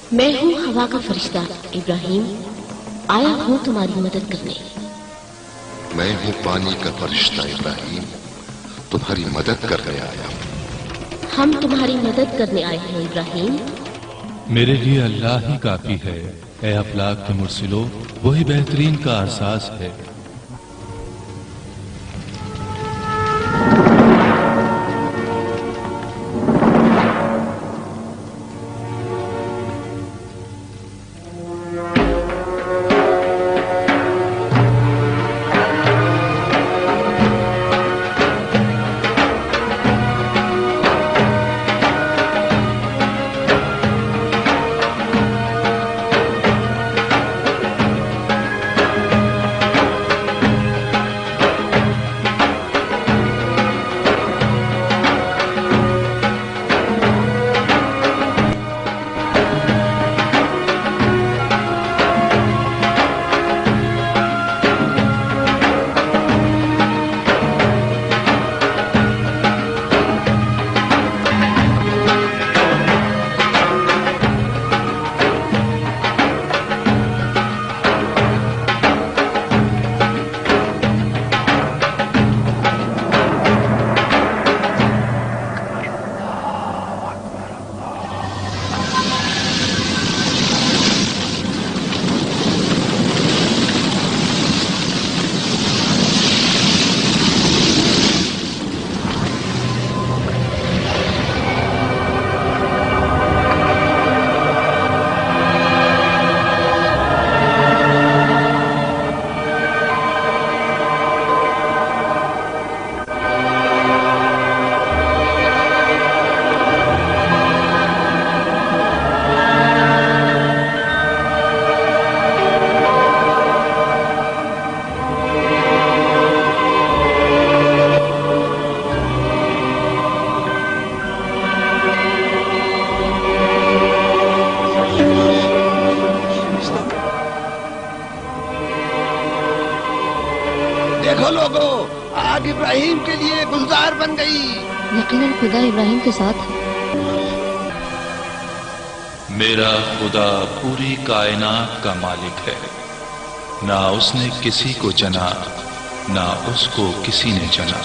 मैं हूँ हवा का फरिश्ता इब्राहिम, आया हूँ तुम्हारी मदद करने। मैं हूँ पानी का फरिश्ता इब्राहिम, तुम्हारी मदद करने आया हूँ। हम तुम्हारी मदद करने आए हैं इब्राहिम। मेरे लिए अल्लाह ही काफी है। ए अफलाक के मुर्सिलो, वही बेहतरीन का एहसास है। देखो लोगों, आग इब्राहिम के लिए गुलजार बन गई। यकीनन खुदा इब्राहिम के साथ है। मेरा खुदा पूरी कायनात का मालिक है। ना उसने किसी को जना, ना उसको किसी ने जना।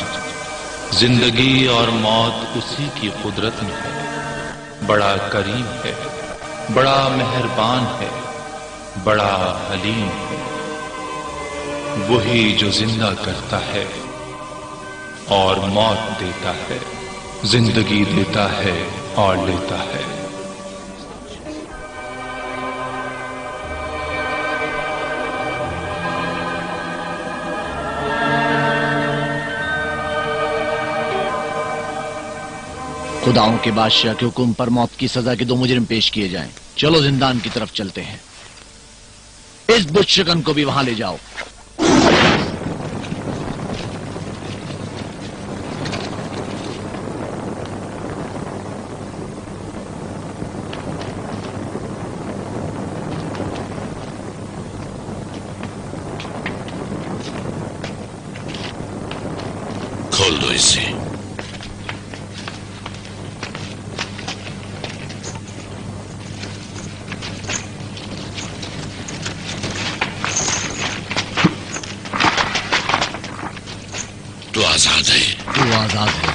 जिंदगी और मौत उसी की कुदरत में है। बड़ा करीम है, बड़ा मेहरबान है, बड़ा हलीम है। वही जो जिंदा करता है और मौत देता है, जिंदगी देता है और लेता है। خداؤں کے بادشاہ کے حکم پر موت کی سزا کے 2 مجرم پیش کیے جائیں. چلو زندان کی طرف چلتے ہیں. اس بت شکن کو بھی وہاں لے جاؤ. کھول دو اسے. تو آزاد ہے. تو آزاد ہے.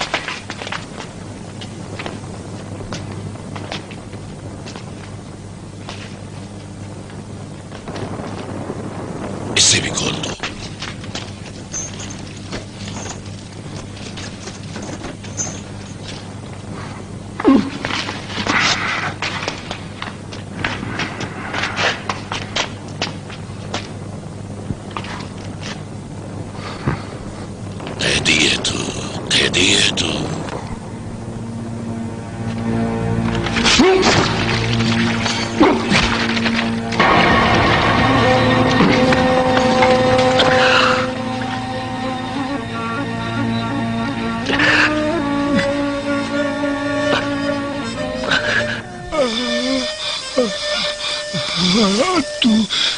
اسے بھی کھول دو. قیدی ہے تو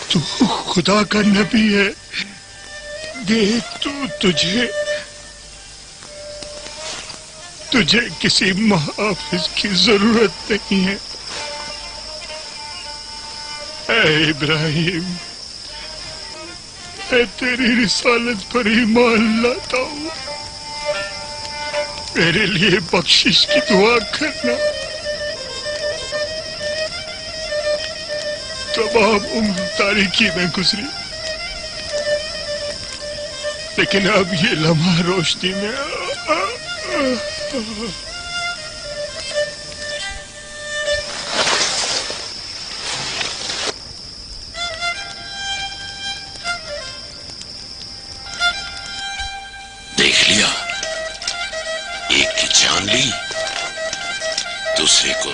تو خدا کا نبی ہے. دیکھ تجھے کسی محافظ کی ضرورت نہیں ہے. اے ابراہیم، میں تیری رسالت پر ایمان لاتا ہوں. میرے لیے بخشش کی دعا کرنا. تمام عمر تاریکی میں گزری، لیکن اب یہ لمحہ روشنی میں دیکھ لیا. ایک کی جان لی، دوسرے کو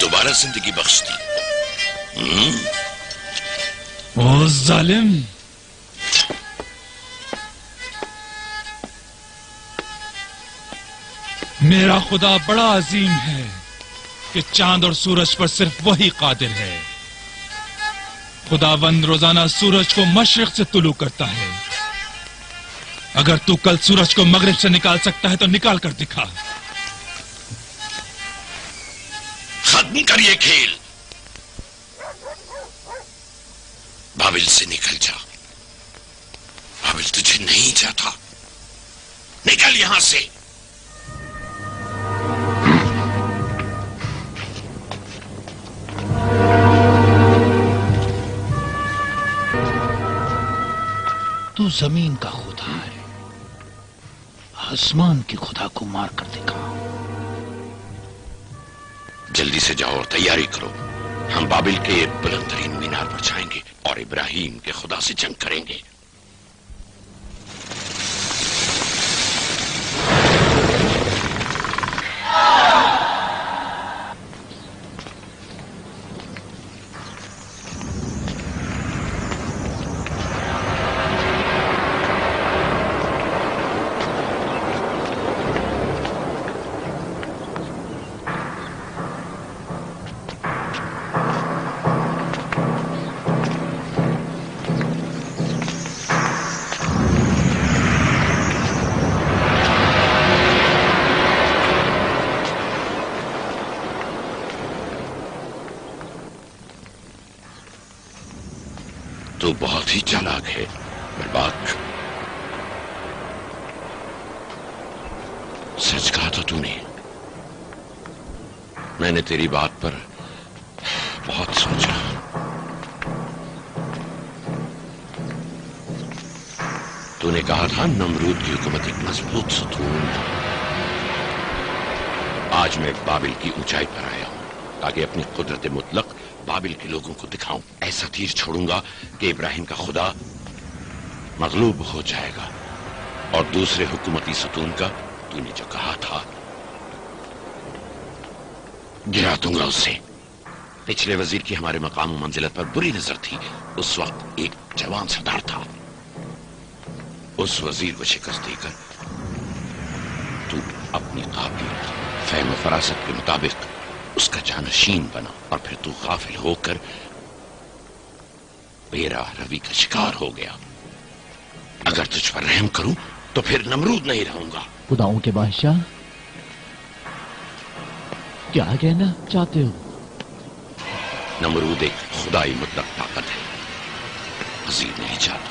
دوبارہ زندگی بخش دی. او ظالم، میرا خدا بڑا عظیم ہے کہ چاند اور سورج پر صرف وہی قادر ہے. خداوند روزانہ سورج کو مشرق سے طلوع کرتا ہے. اگر تو کل سورج کو مغرب سے نکال سکتا ہے تو نکال کر دکھا. ختم کریے کھیل. بابل سے نکل جا. بابل تجھے نہیں چاہتا. نکل یہاں سے. تو زمین کا خدا ہے، آسمان کے خدا کو مار کر دکھا. جلدی سے جاؤ اور تیاری کرو. ہم بابل کے بلند ترین مینار پر جائیں گے اور ابراہیم کے خدا سے جنگ کریں گے. تو بہت ہی چالاک ہے برباد. سچ کہا تھا تو نے. میں نے تیری بات پر بہت سوچا. تو نے کہا تھا نمرود کی حکومت ایک مضبوط ستون. آج میں بابل کی اونچائی پر آیا ہوں تاکہ اپنی قدرت مطلق بابل کے لوگوں کو دکھاؤں. ایسا تیر چھوڑوں گا کہ ابراہیم کا خدا مغلوب ہو جائے گا اور دوسرے حکومتی ستون کا تو نے جو کہا تھا गिरा दूंगा उसे। पिछले वजीर की हमारे मकाम और मंजिलत पर बुरी नजर थी। उस वक्त एक जवान सरदार था। उस वजीर को शिकस्त देकर तू अपनी काबिलियत, फहम और फरासत के मुताबिक उसका जानशीन बना, और फिर तू गाफिल होकर बेराह रवि का शिकार हो गया। अगर तुझ पर रहम करूं तो फिर नमरूद नहीं रहूंगा। खुदाओं के बादशाह, क्या कहना चाहते हो? नमरूद एक खुदाई मुतलक ताकत है, वजीर नहीं चाहता।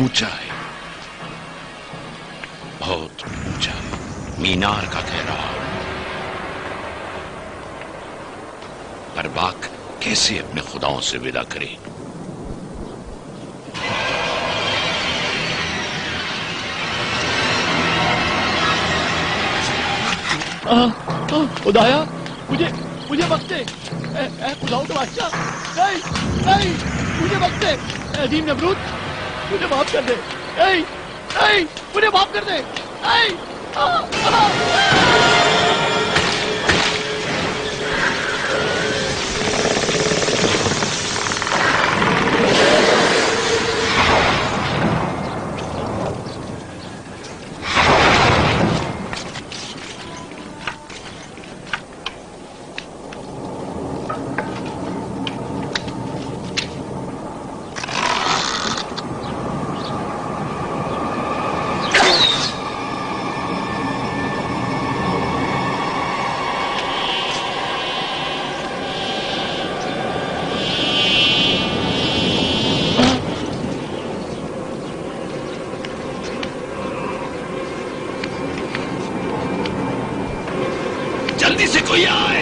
ऊंचा है, बहुत ऊंचा है, मीनार का कह रहा। पर बाक कैसे अपने खुदाओं से विदा करे? खुदाया, मुझे बख्शे, खुदाओं के बादशाह, नहीं नहीं, मुझे बख्शे, अजीम नमरूद, मुझे माफ कर दे, नहीं नहीं, मुझे माफ कर दे, नहीं। जल्दी से कोई आए।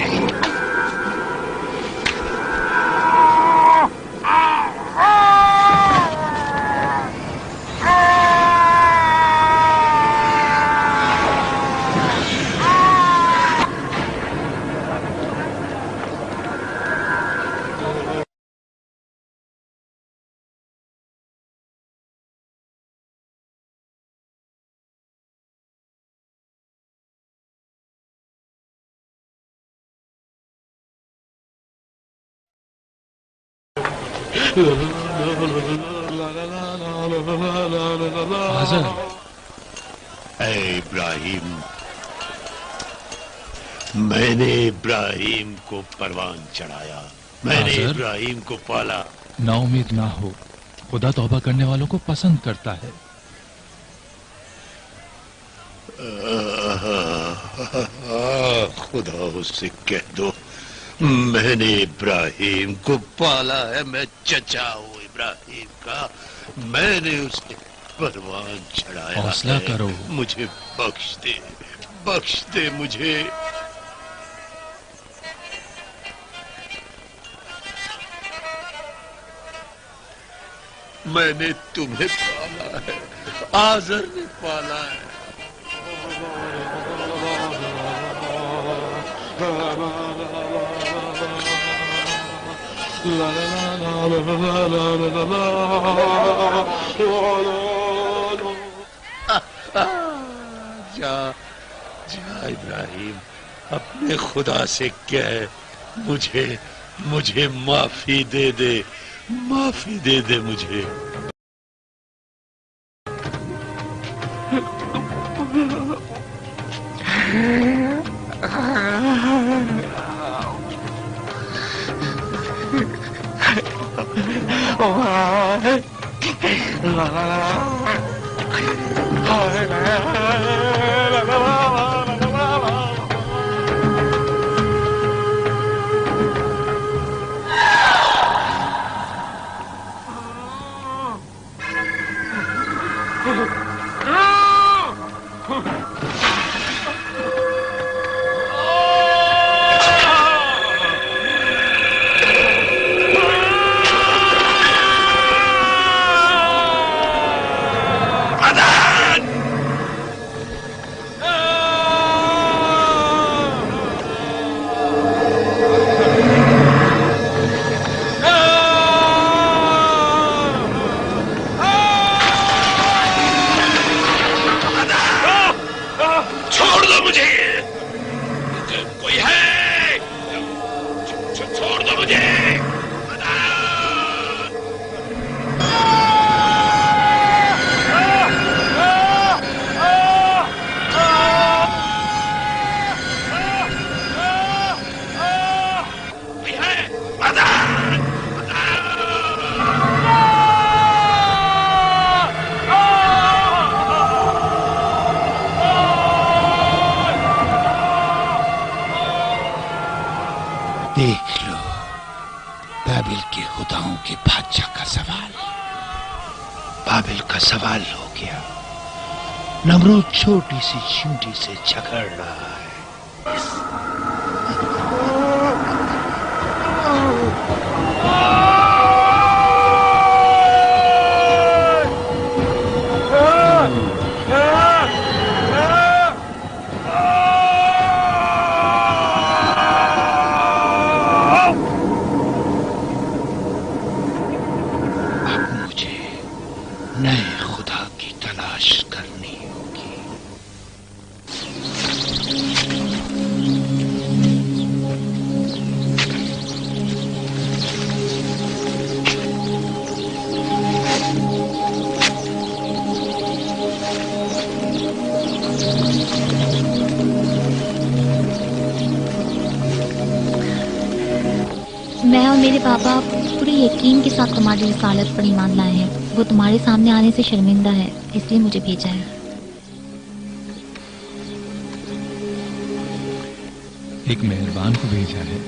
ऐ इब्राहिम, मैंने इब्राहिम को परवान चढ़ाया, मैंने इब्राहिम को पाला। नाउम्मीद ना हो, खुदा तौबा करने वालों को पसंद करता है। खुदा उससे कह दो मैंने इब्राहिम को पाला है, मैं चचा हूँ इब्राहिम का, मैंने उसके परवान चढ़ाया। हौसला करो, मुझे बख्श दे मुझे। मैंने तुम्हें पाला है, आज़र ने पाला है। जा इब्राहिम, अपने खुदा से कह मुझे माफी दे दे मुझे। देख लो बाबिल के खुदाओं के बादशाह का सवाल। बाबिल का सवाल हो गया। नमरूद छोटी सी चींटी से झगड़ रहा है। नए खुदा की तलाश करनी होगी। मैं और मेरे बाबा पूरे यकीन के साथ तुम्हारी रिसालत पर ईमान लाए हैं। वो तुम्हारे सामने आने से शर्मिंदा है, इसलिए मुझे भेजा है। एक मेहरबान को भेजा है।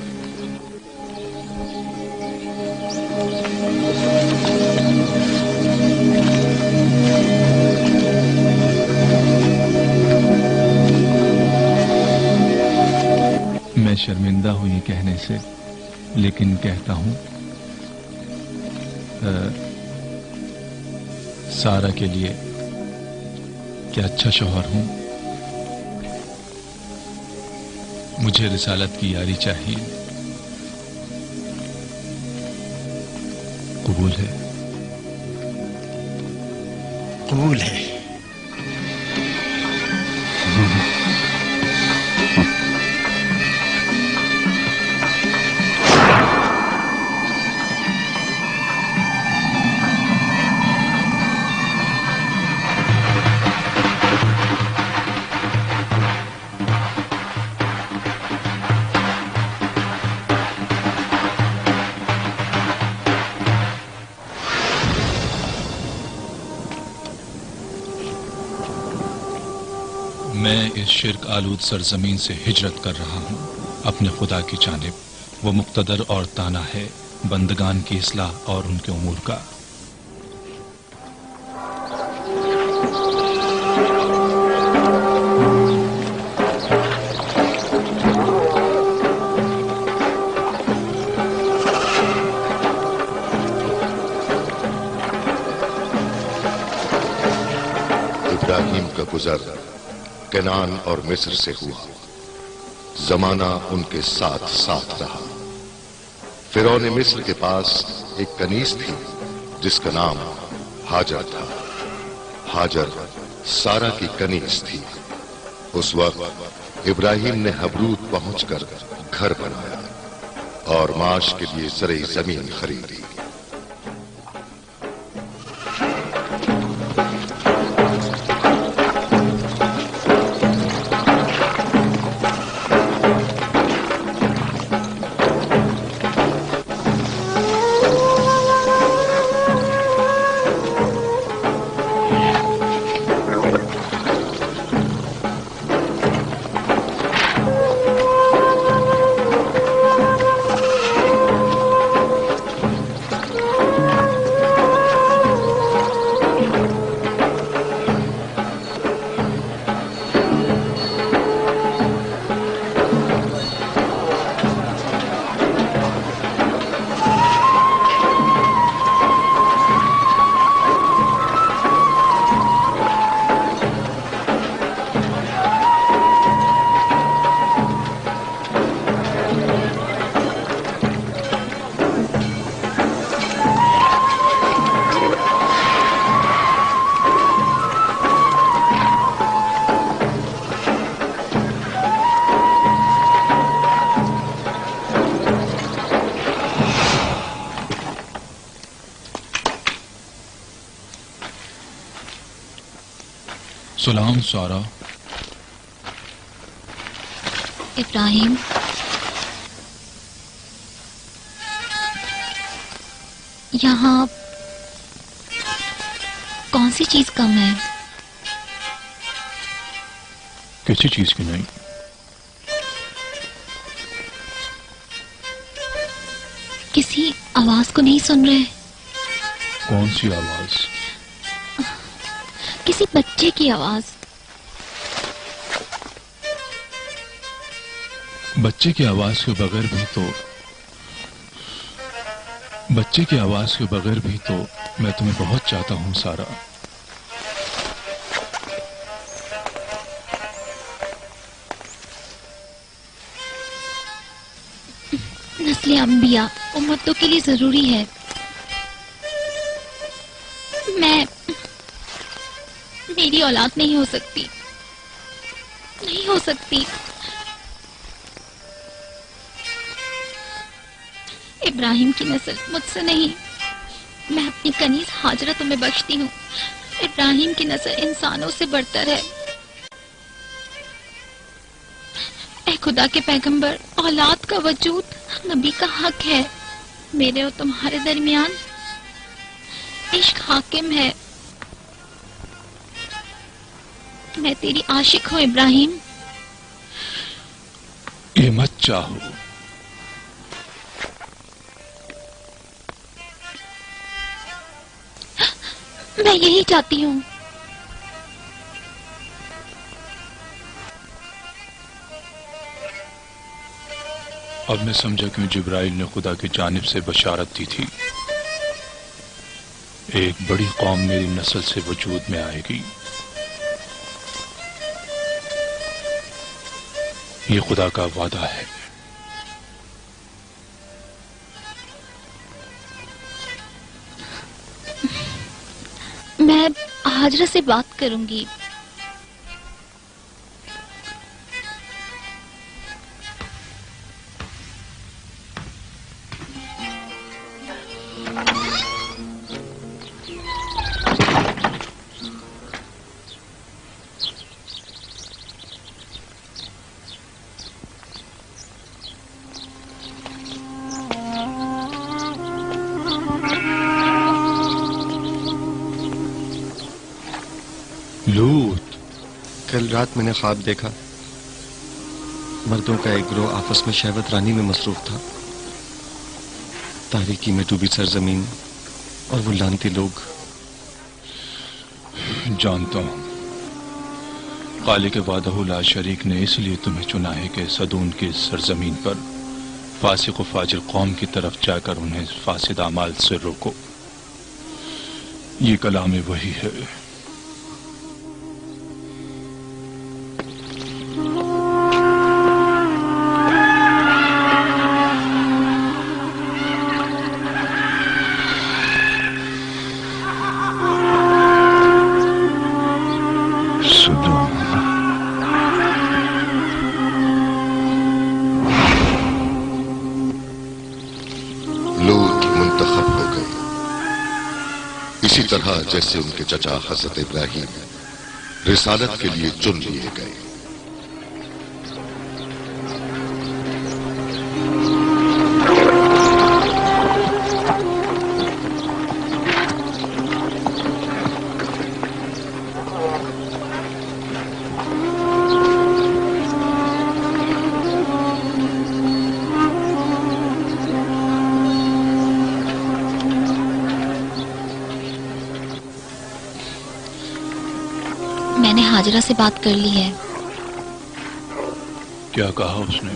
मैं शर्मिंदा हूं ये कहने से, लेकिन कहता हूं सारा के लिए क्या अच्छा शौहर हूं। मुझे रिसालत की यारी चाहिए। कबूल है? कबूल है। मैं इस शिर्क आलूद सरजमीन से हिजरत कर रहा हूँ अपने खुदा की जानिब। वो मुक्तदर और ताना है बंदगान की इस्लाह और उनके उमूर का। इब्राहिम का गुजर कनान और मिस्र से हुआ। जमाना उनके साथ साथ रहा। फिरौन मिस्र के पास एक कनीज थी जिसका नाम हाजर था। हाजर सारा की कनीज थी। उस वक्त इब्राहिम ने हबरूद पहुंचकर घर बनाया और माश के लिए ज़रई जमीन खरीदी। सलाम सारा। इब्राहिम, यहाँ कौन सी चीज कम है? किसी चीज की नहीं। किसी आवाज को नहीं सुन रहे? कौन सी आवाज? किसी बच्चे की आवाज। बच्चे की आवाज के बगैर भी तो मैं तुम्हें बहुत चाहता हूं सारा। नस्ल अंबिया उम्मतों के लिए जरूरी है। मेरी औलाद नहीं हो सकती, नहीं हो सकती। इब्राहिम की नस्ल मुझसे नहीं, मैं अपनी कनीज हाजरा तुम्हें बख्शती हूँ। इब्राहिम की नस्ल इंसानों से बढ़तर है। ऐ खुदा के पैगंबर, औलाद का वजूद नबी का हक है। मेरे और तुम्हारे दरमियान इश्क हाकिम है। मैं तेरी आशिक हूँ इब्राहिम। ये मत चाहो। मैं यही चाहती हूँ। अब मैं समझा क्यों जिब्राइल ने खुदा की जानिब से बशारत दी थी। एक बड़ी कौम मेरी नस्ल से वजूद में आएगी। ये खुदा का वादा है। मैं हाजरा से बात करूंगी। लूत, कल रात मैंने ख्वाब देखा। मर्दों का एक गिरोह आपस में शहवत रानी में मसरूफ था। तारीकी में डूबी सरजमीन और वो लानती लोग। जानता हूं खालिक वादहु ला शरीक ने इसलिए तुम्हें चुना है कि सदून की सरजमीन पर फासिक व फाजिर कौम की तरफ जाकर उन्हें फासिद अमाल से रोको। ये कलाम वही है। इसी तरह जैसे उनके चचा हजरत इब्राहिम रिसालत के लिए चुन लिए गए। मैंने हाजरा से बात कर ली है। क्या कहा उसने?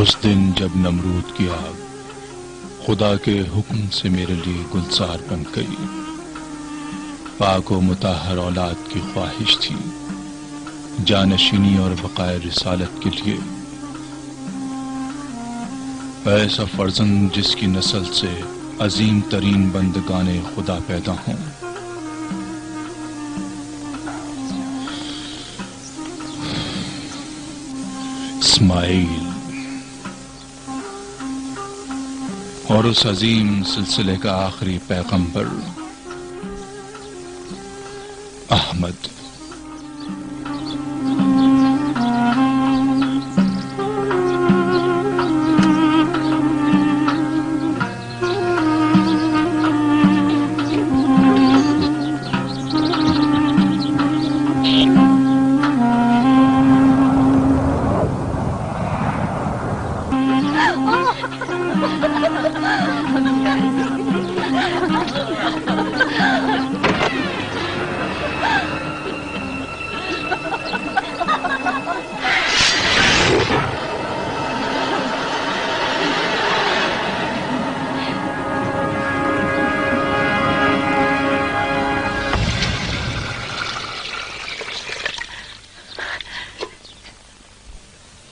उस दिन जब नमरूद की आग खुदा के हुक्म से मेरे लिए गुलजार बन गई, पाक व मुताहर औलाद की ख्वाहिश थी, जानशीनी और बकाए रिसालत के लिए ऐसा फर्जंद जिसकी नस्ल से अजीम तरीन बंदगाने खुदा पैदा हों। इस्माइल और उस अजीम सिलसिले का आखिरी पैगंबर अहमद।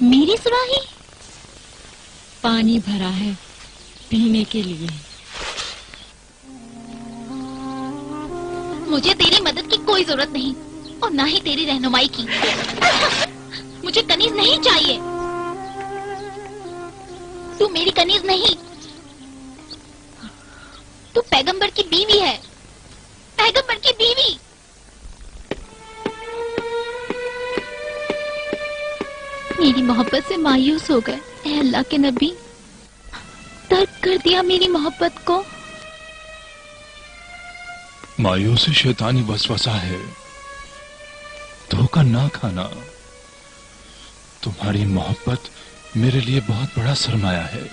मेरी सुराही पानी भरा है पीने के लिए। मुझे तेरी मदद की कोई जरूरत नहीं और ना ही तेरी रहनुमाई की। मुझे कनीज नहीं चाहिए। तू मेरी कनीज नहीं, तू पैगंबर की बीवी है, पैगंबर की बीवी। मेरी मोहब्बत से मायूस हो गए। ऐ अल्लाह के नबी, तर्क कर दिया मेरी मोहब्बत को। मायूसी शैतानी वसवसा है, धोखा ना खाना। तुम्हारी मोहब्बत मेरे लिए बहुत बड़ा सरमाया है,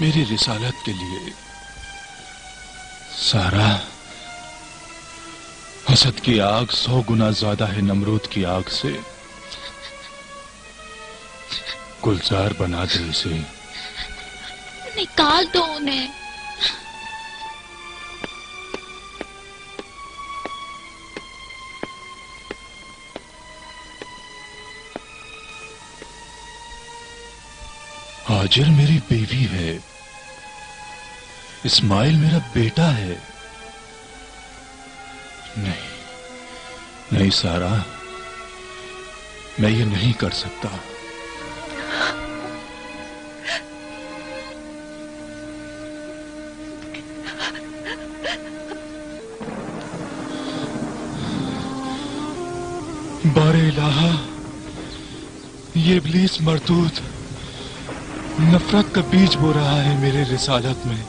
मेरी रिसालत के लिए। सारा, हसद की आग 100 गुना ज्यादा है नमरूद की आग से। गुलजार बना दे इसे। निकाल दो उन्हें। हाजिर मेरी बीवी है, इस्माइल मेरा बेटा है। नहीं, नहीं सारा, मैं ये नहीं कर सकता। बारे इलाहा, ये इब्लीस मरदूद नफरत का बीज बो रहा है मेरे रिसालत में।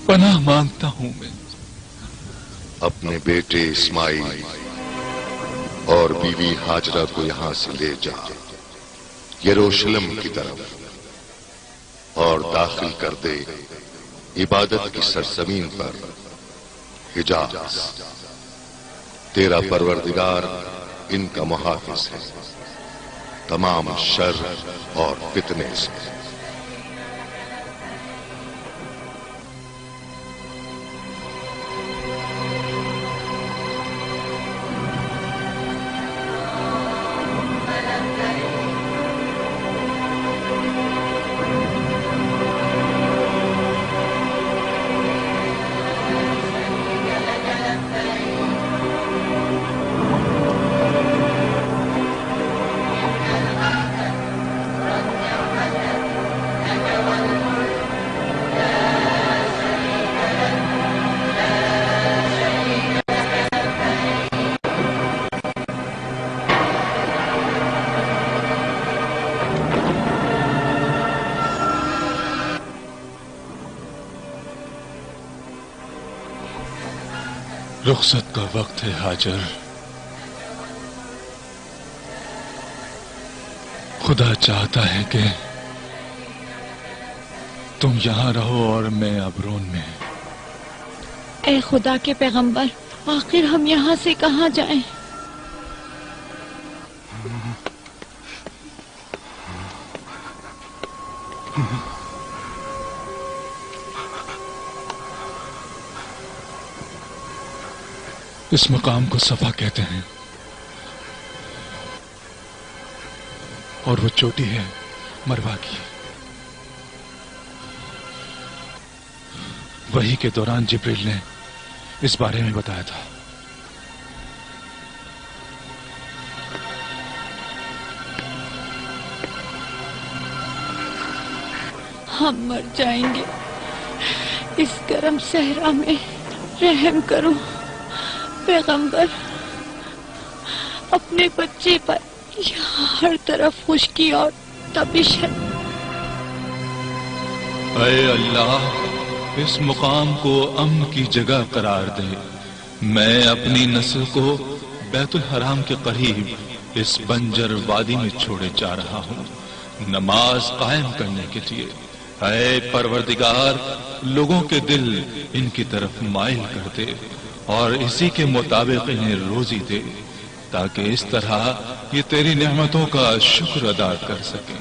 पनाह मांगता हूं मैं। अपने बेटे इस्माइल और बीवी हाजरा को यहां से ले जा, यरूशलेम की तरफ, और दाखिल कर दे इबादत की सरजमीन पर हिजाज। तेरा परवरदिगार इनका मुहाफिज है तमाम शर और फितने से। रुखसत का वक्त है हाजर। खुदा चाहता है कि तुम यहां रहो और मैं अबरोन में। ए खुदा के पैगंबर, आखिर हम यहाँ से कहाँ जाएं? इस मकाम को सफा कहते हैं और वो चोटी है मरवा की। वही के दौरान जिब्रील ने इस बारे में बताया था। हम मर जाएंगे इस गर्म सहरा में, रहम करो पैगंबर। अपने बच्चे पर यहाँ हर तरफ खुश्की और तपिश है। ऐ अल्लाह, इस मुकाम को अम्न की जगह करार दे। मैं अपनी नस्ल को बैतुल हराम के करीब इस बंजर वादी में छोड़े जा रहा हूँ, नमाज कायम करने के लिए। ऐ परवरदिगार, लोगों के दिल इनकी तरफ माइल कर दे और इसी के मुताबिक इन्हें रोजी दे, ताकि इस तरह ये तेरी नेमतों का शुक्र अदा कर सकें।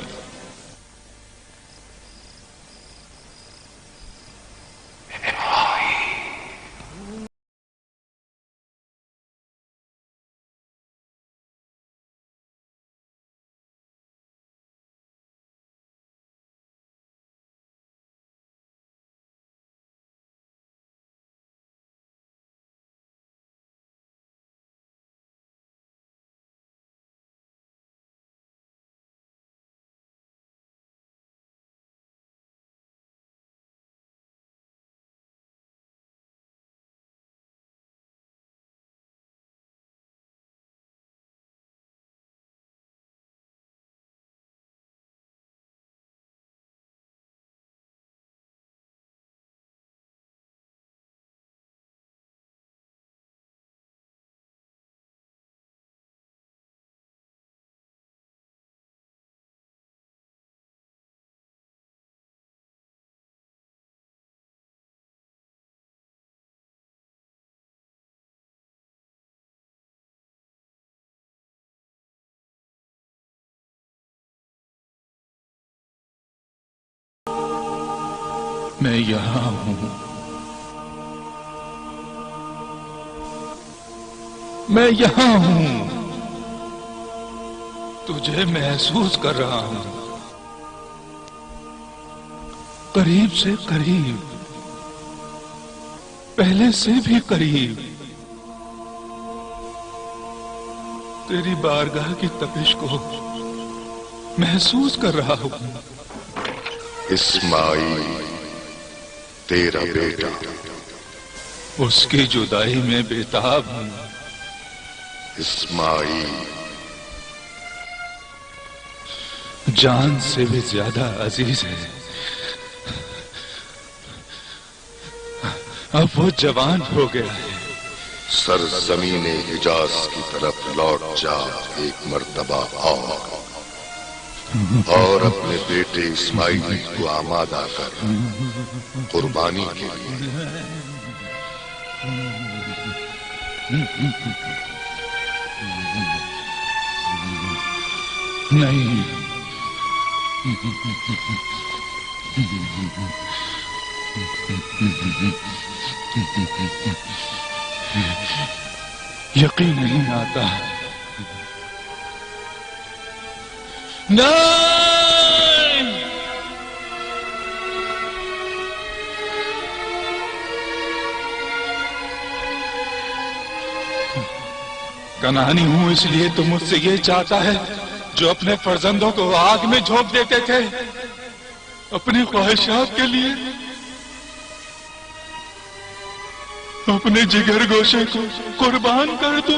मैं यहां हूं, मैं यहां हूं, तुझे महसूस कर रहा हूं, करीब से करीब, पहले से भी करीब। तेरी बारगाह की तपिश को महसूस कर रहा हूं। इस्माइल तेरा बेटा, उसकी जुदाई में बेताब हूं। इस्माइल जान से भी ज्यादा अजीज है। अब वो जवान हो गया है। सरजमीने हिजाज की तरफ लौट जा एक मर्तबा और अपने बेटे इस्माइल को आमादा कर कुर्बानी के लिए। नहीं, यकीन नहीं आता। नहीं, कनानी हूं इसलिए तो मुझसे ये चाहता है जो अपने फर्जंदों को आग में झोंक देते थे अपनी ख्वाहिशात के लिए। अपने जिगर गोशे को कुर्बान कर दो।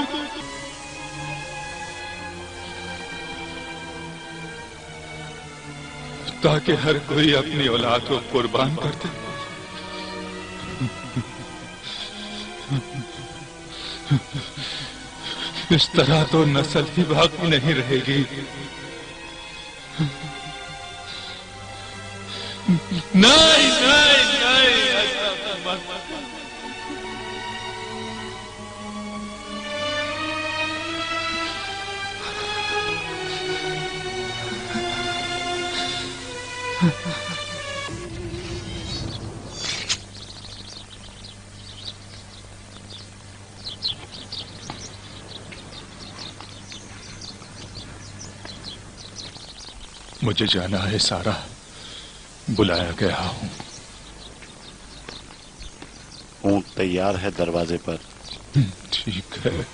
ताकि हर कोई अपनी औलाद को कुर्बान कर दे। इस तरह तो नस्ल ही बाकी नहीं रहेगी। नहीं नहीं नहीं, मुझे जाना है सारा, बुलाया गया हूं। ऊंट तैयार है दरवाजे पर। ठीक है।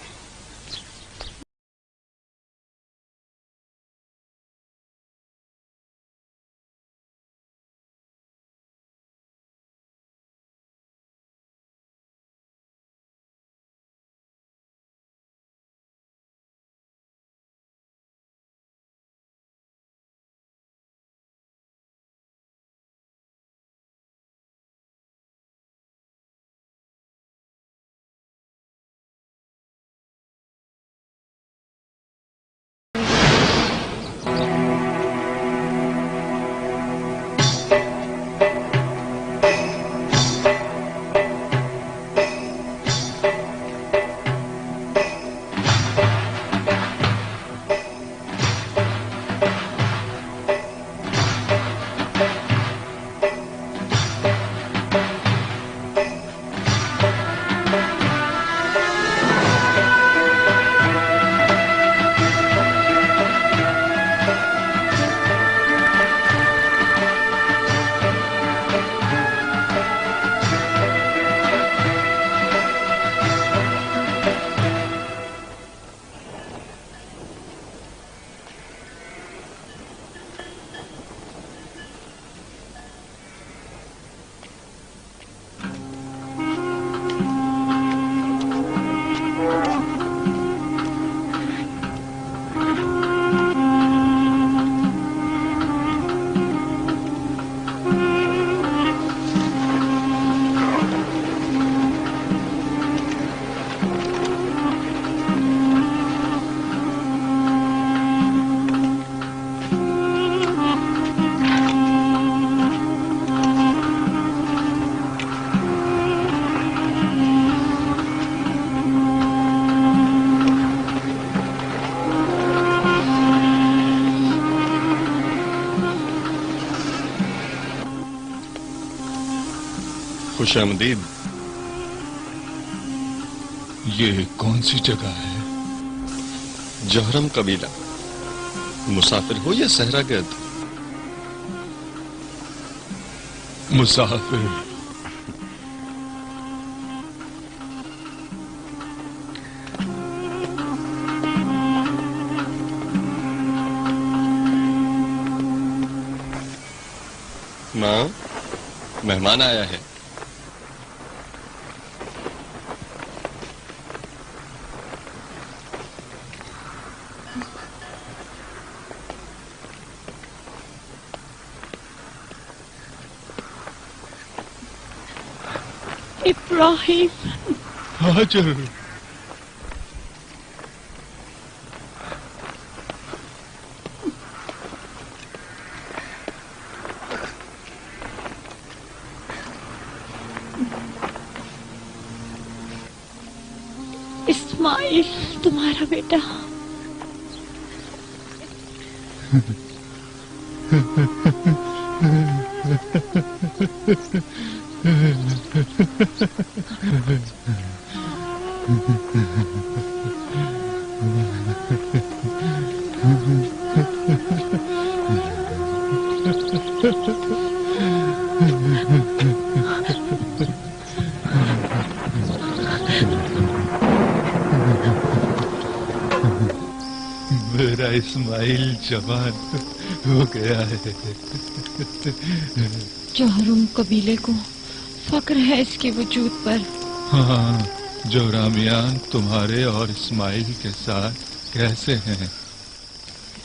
खुशामदीद। ये कौन सी जगह है? जहरम कबीला। मुसाफिर हो या सहरागर्द? मुसाफिर। माँ, मेहमान आया है। इब्राहिम। हाजर। इस्माइल तुम्हारा बेटा। मेरा इस्माइल जवान हो गया है। जहरुम कबीले को फक्र है इसके वजूद पर। हाँ, जोरामियान तुम्हारे और इस्माइल के साथ कैसे हैं?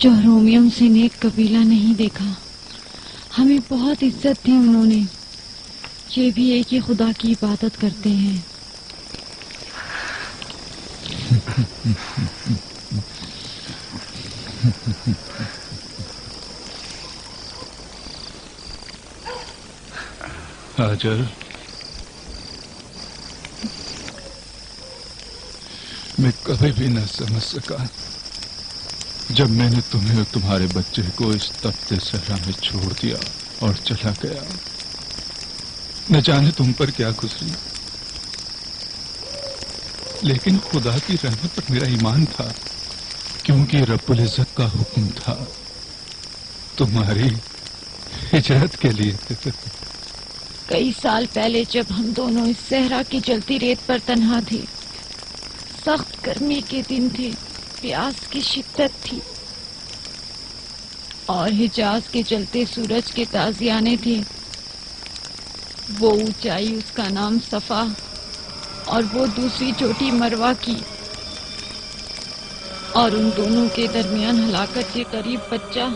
जहरोमियम से नेक कबीला नहीं देखा। हमें बहुत इज्जत दी उन्होंने। ये भी एक ही खुदा की इबादत करते हैं। हाजर, मैं कभी भी न समझ सका जब मैंने तुम्हें और तुम्हारे बच्चे को इस तपते सहरा में छोड़ दिया और चला गया। न जाने तुम पर क्या गुजरी, लेकिन खुदा की रहमत पर मेरा ईमान था, क्योंकि रब्बुल इज्जत का हुक्म था। तुम्हारी हिजरत के लिए। कई साल पहले जब हम दोनों इस सहरा की जलती रेत पर तन्हा थे, सख्त गर्मी के दिन थे, प्यास की शिद्दत थी और हिजाज के जलते सूरज के ताजियाने थे। वो ऊंचाई उसका नाम सफा और वो दूसरी चोटी मरवा की, और उन दोनों के दरमियान हलाकत के करीब बच्चा।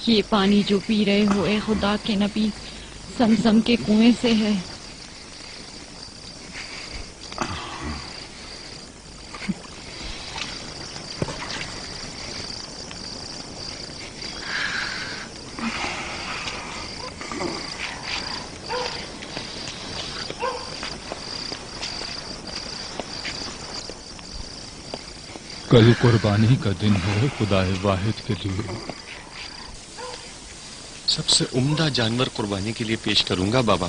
ये पानी जो पी रहे हो ए खुदा के नबी, समसम के कुएं से है। कल कुर्बानी का दिन है खुदाए वाहिद के लिए। सबसे उम्दा जानवर कुर्बानी के लिए पेश करूंगा बाबा।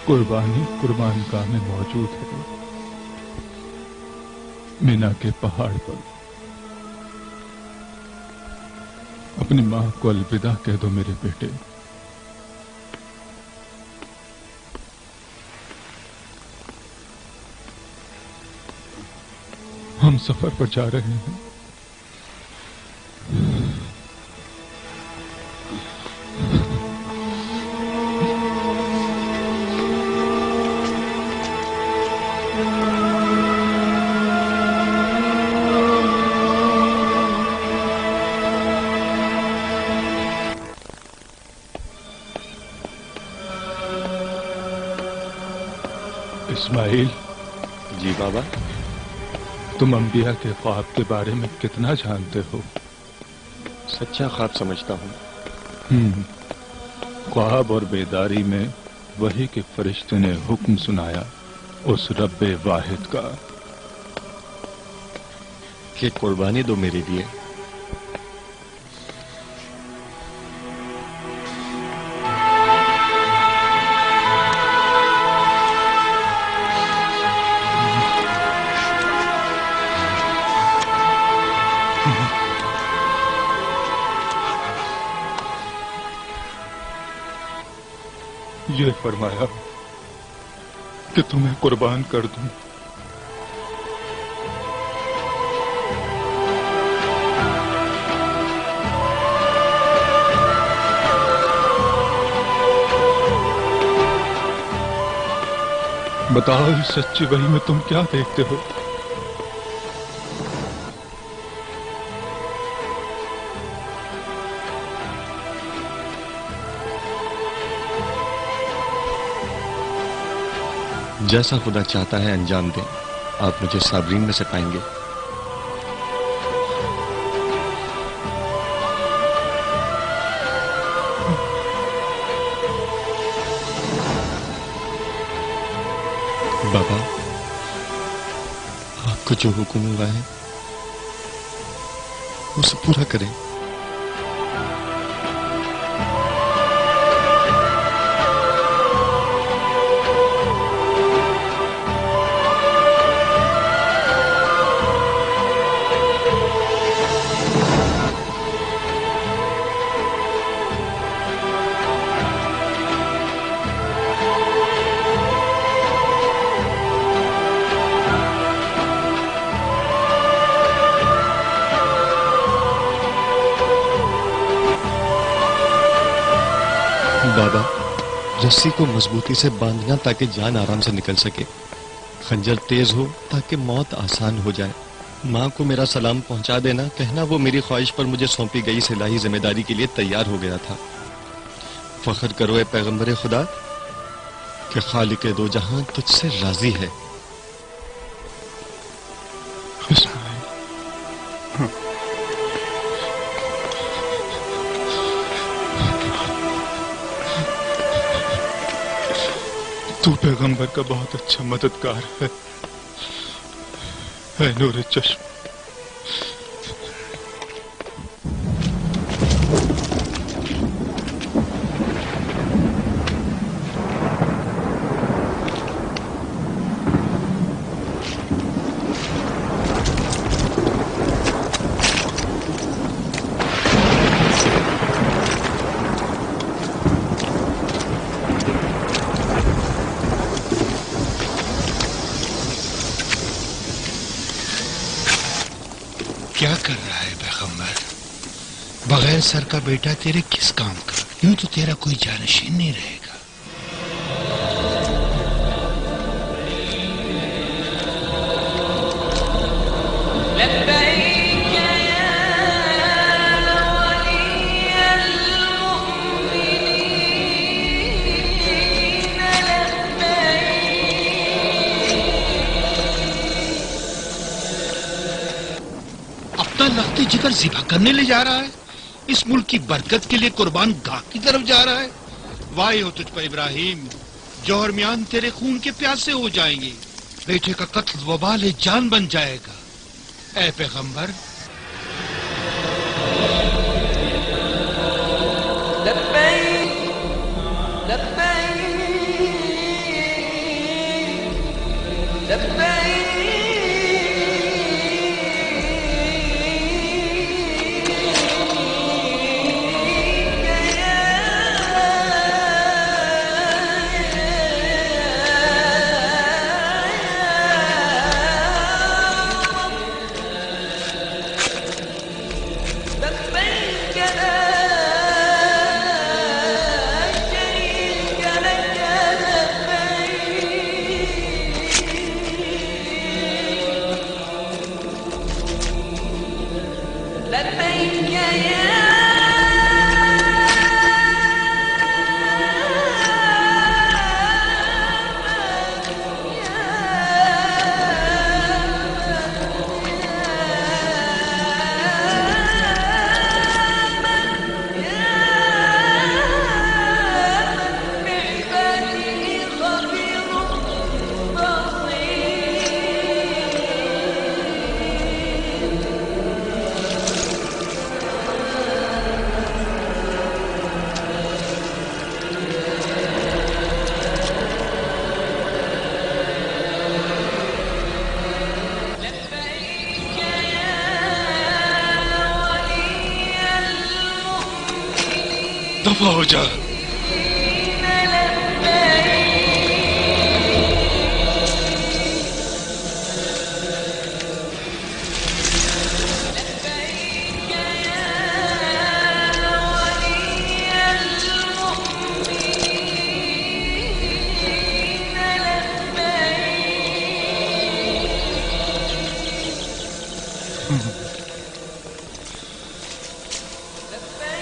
कुर्बानी कुर्बानगाह में मौजूद है, मीना के पहाड़ पर। अपनी मां को अलविदा कह दो मेरे बेटे। हम सफर पर जा रहे हैं। इस्माइल। जी बाबा। तुम अंबिया के ख्वाब के बारे में कितना जानते हो? सच्चा ख्वाब समझता हूँ। ख्वाब और बेदारी में वही के फरिश्ते ने हुक्म सुनाया उस रब्बे वाहिद का कि कुर्बानी दो मेरे लिए। ये फरमाया कि तुम्हें कुर्बान कर दूं। बताओ इस सच्ची वही में तुम क्या देखते हो? जैसा खुदा चाहता है अंजाम दें, आप मुझे साबरीन में से पाएंगे। बाबा, आपको जो हुक्म हुआ है उसे पूरा करें। बाबा, रस्सी को मजबूती से बांधना ताकि जान आराम से निकल सके। खंजर तेज हो ताकि मौत आसान हो जाए। माँ को मेरा सलाम पहुंचा देना, कहना वो मेरी ख्वाहिश पर मुझे सौंपी गई इस इलाही जिम्मेदारी के लिए तैयार हो गया था। फख्र करो ए पैगंबर खुदा कि खालिक दो जहां तुझसे राजी है। तू पैगंबर का बहुत अच्छा मददगार है नूर चश्म। क्या कर रहा है पैगंबर? बगैर सर का बेटा तेरे किस काम का? यूं तो तेरा कोई जानशीन नहीं रहेगा। लखते जिगर ज़िबा करने ले जा रहा है। इस मुल्क की बरकत के लिए कुर्बान गाह की तरफ जा रहा है। वाह हो तुझ पर इब्राहिम, जौहर मियान तेरे खून के प्यासे हो जाएंगे। बेटे का कत्ल वबाल जान बन जाएगा। ऐ पैगंबर, दफा हो जा।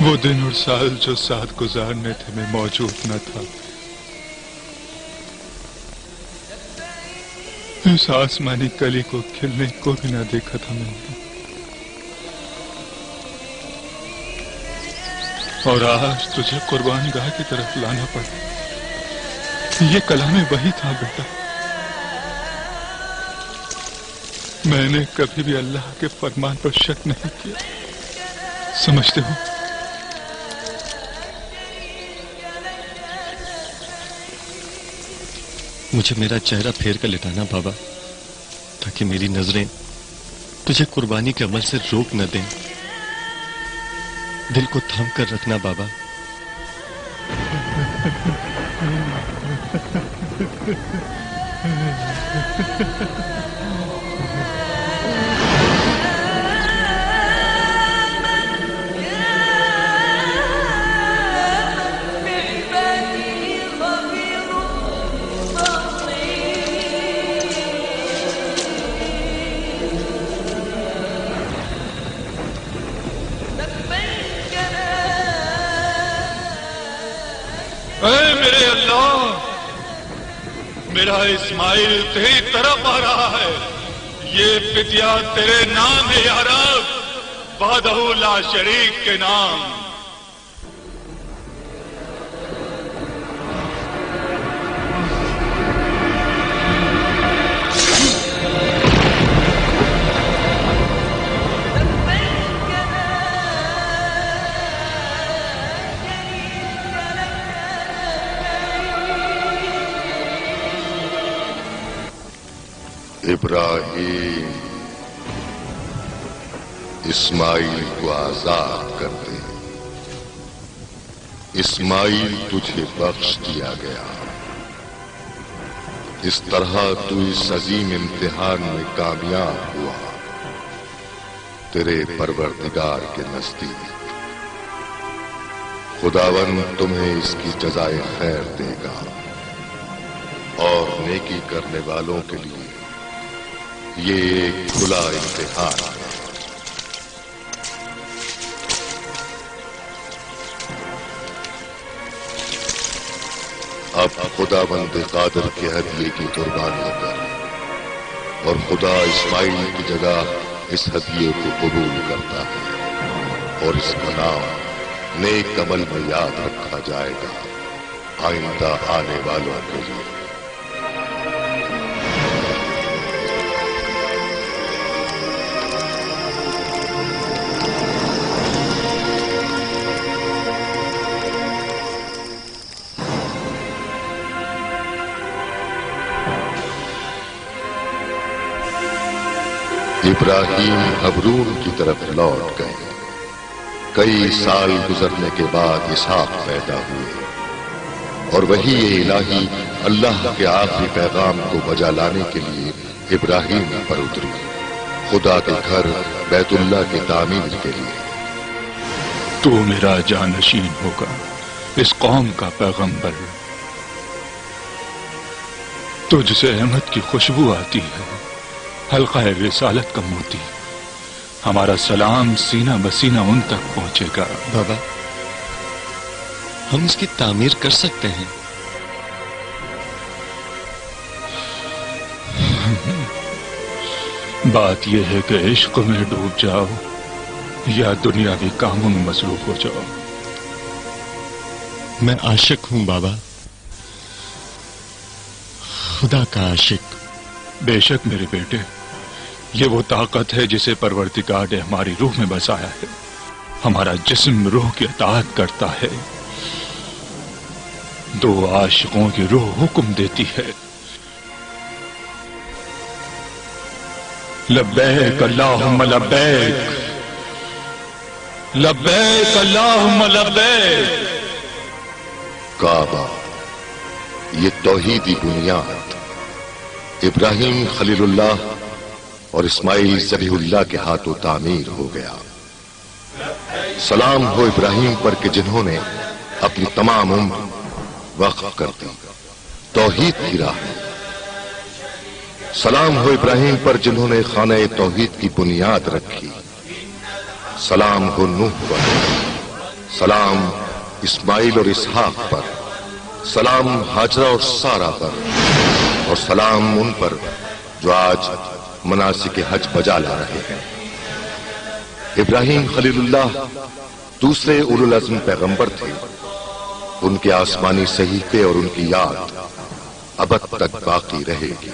वो दिन और साल जो साथ गुजारने थे मैं मौजूद न था। इस आसमानी कली को खिलने को भी न देखा था मैंने। और आज तुझे कुर्बानगाह की तरफ लाना पड़ा। ये कलाम वही था बेटा। मैंने कभी भी अल्लाह के फरमान पर शक नहीं किया, समझते हो? मुझे मेरा चेहरा फेर कर लिटाना बाबा, ताकि मेरी नजरें तुझे कुर्बानी के अमल से रोक न दें। दिल को थाम कर रखना बाबा। ऐ मेरे अल्लाह, मेरा इस्माइल तेरी तरफ आ रहा है। ये फिदिया तेरे नाम है या रब, वहदहू ला शरीक के नाम। इब्राहिम, इस्माइल को आजाद कर दे। इस्माइल तुझे बख्श दिया गया। इस तरह तू इस अजीम इम्तिहान में कामयाब हुआ तेरे परवरदिगार के नजदीक। खुदावन तुम्हें इसकी जज़ाए खैर देगा और नेकी करने वालों के लिए ये एक खुला इम्तिहान है। अब खुदाबंद कादिर के हदिये की कुर्बानी कर और खुदा इस्माइल की जगह इस हदिये को कबूल करता है और इसका नाम नेक अमल में याद रखा जाएगा आइंदा आने वालों के लिए। इब्राहिम हबरून की तरफ लौट गए। कई साल गुजरने के बाद इसहाक पैदा हुए और वही इलाही अल्लाह के आखिरी पैगाम को बजा लाने के लिए इब्राहिम पर उतरी, खुदा के घर बैतुल्लाह की तामीर के लिए। तू मेरा जानशीन होगा, इस कौम का पैगंबर। तुझसे अहमद की खुशबू आती है, हल्का रिसालत का मोती। हमारा सलाम सीना बसीना उन तक पहुंचेगा। बाबा, हम इसकी तामीर कर सकते हैं। बात यह है कि इश्क में डूब जाओ या दुनियावी कामों में मसरूफ हो जाओ। मैं आशिक हूं बाबा, खुदा का आशिक। बेशक मेरे बेटे, ये वो ताकत है जिसे परवरदिगार ने हमारी रूह में बसाया है। हमारा जिस्म रूह की अताअत करता है। दो आशिकों की रूह हुक्म देती है, लब्बैक अल्लाहुम्मा लब्बैक, लब्बैक अल्लाहुम्मा लब्बैक। काबा, ये तौहीदी बुनियाद इब्राहिम खलीलुल्लाह और इस्माइल ज़बीहुल्लाह के हाथों तामीर हो गया। सलाम हो इब्राहिम पर कि जिन्होंने अपनी तमाम उम्र वक्फ कर दी तौहीद की राह में। सलाम हो इब्राहिम पर जिन्होंने खाने तौहीद की बुनियाद रखी। सलाम हो नूह पर, सलाम इस्माइल और इसहाक पर, सलाम हाजरा और सारा पर, और सलाम उन पर जो आज मनासिक हज बजा ला रहे हैं। इब्राहिम खलीलुल्लाह दूसरे उलुल अज़्म पैगंबर थे। उनके आसमानी सहीफे और उनकी याद अबद तक बाकी रहेगी।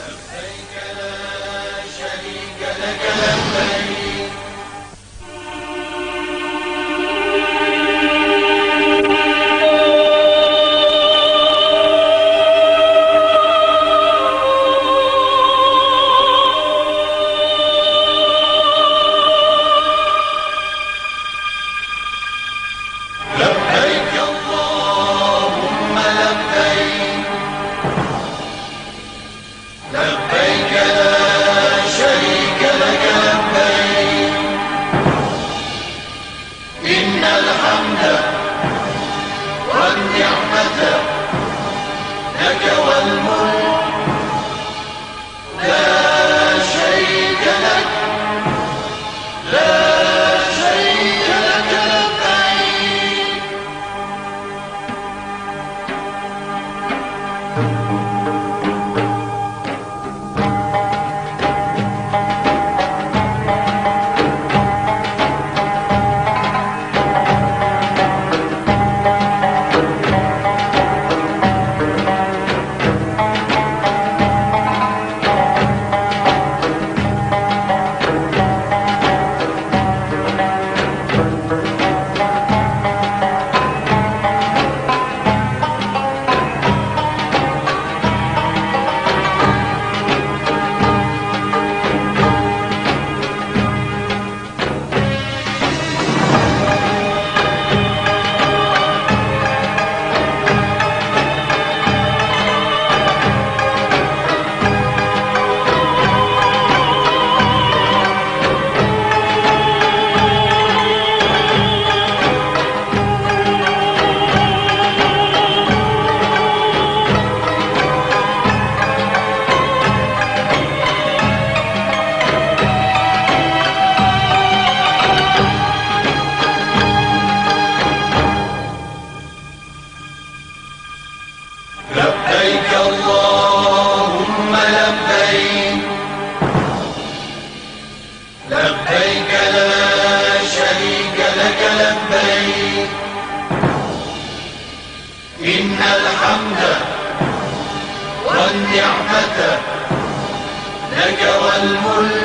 والنعمة لك والملك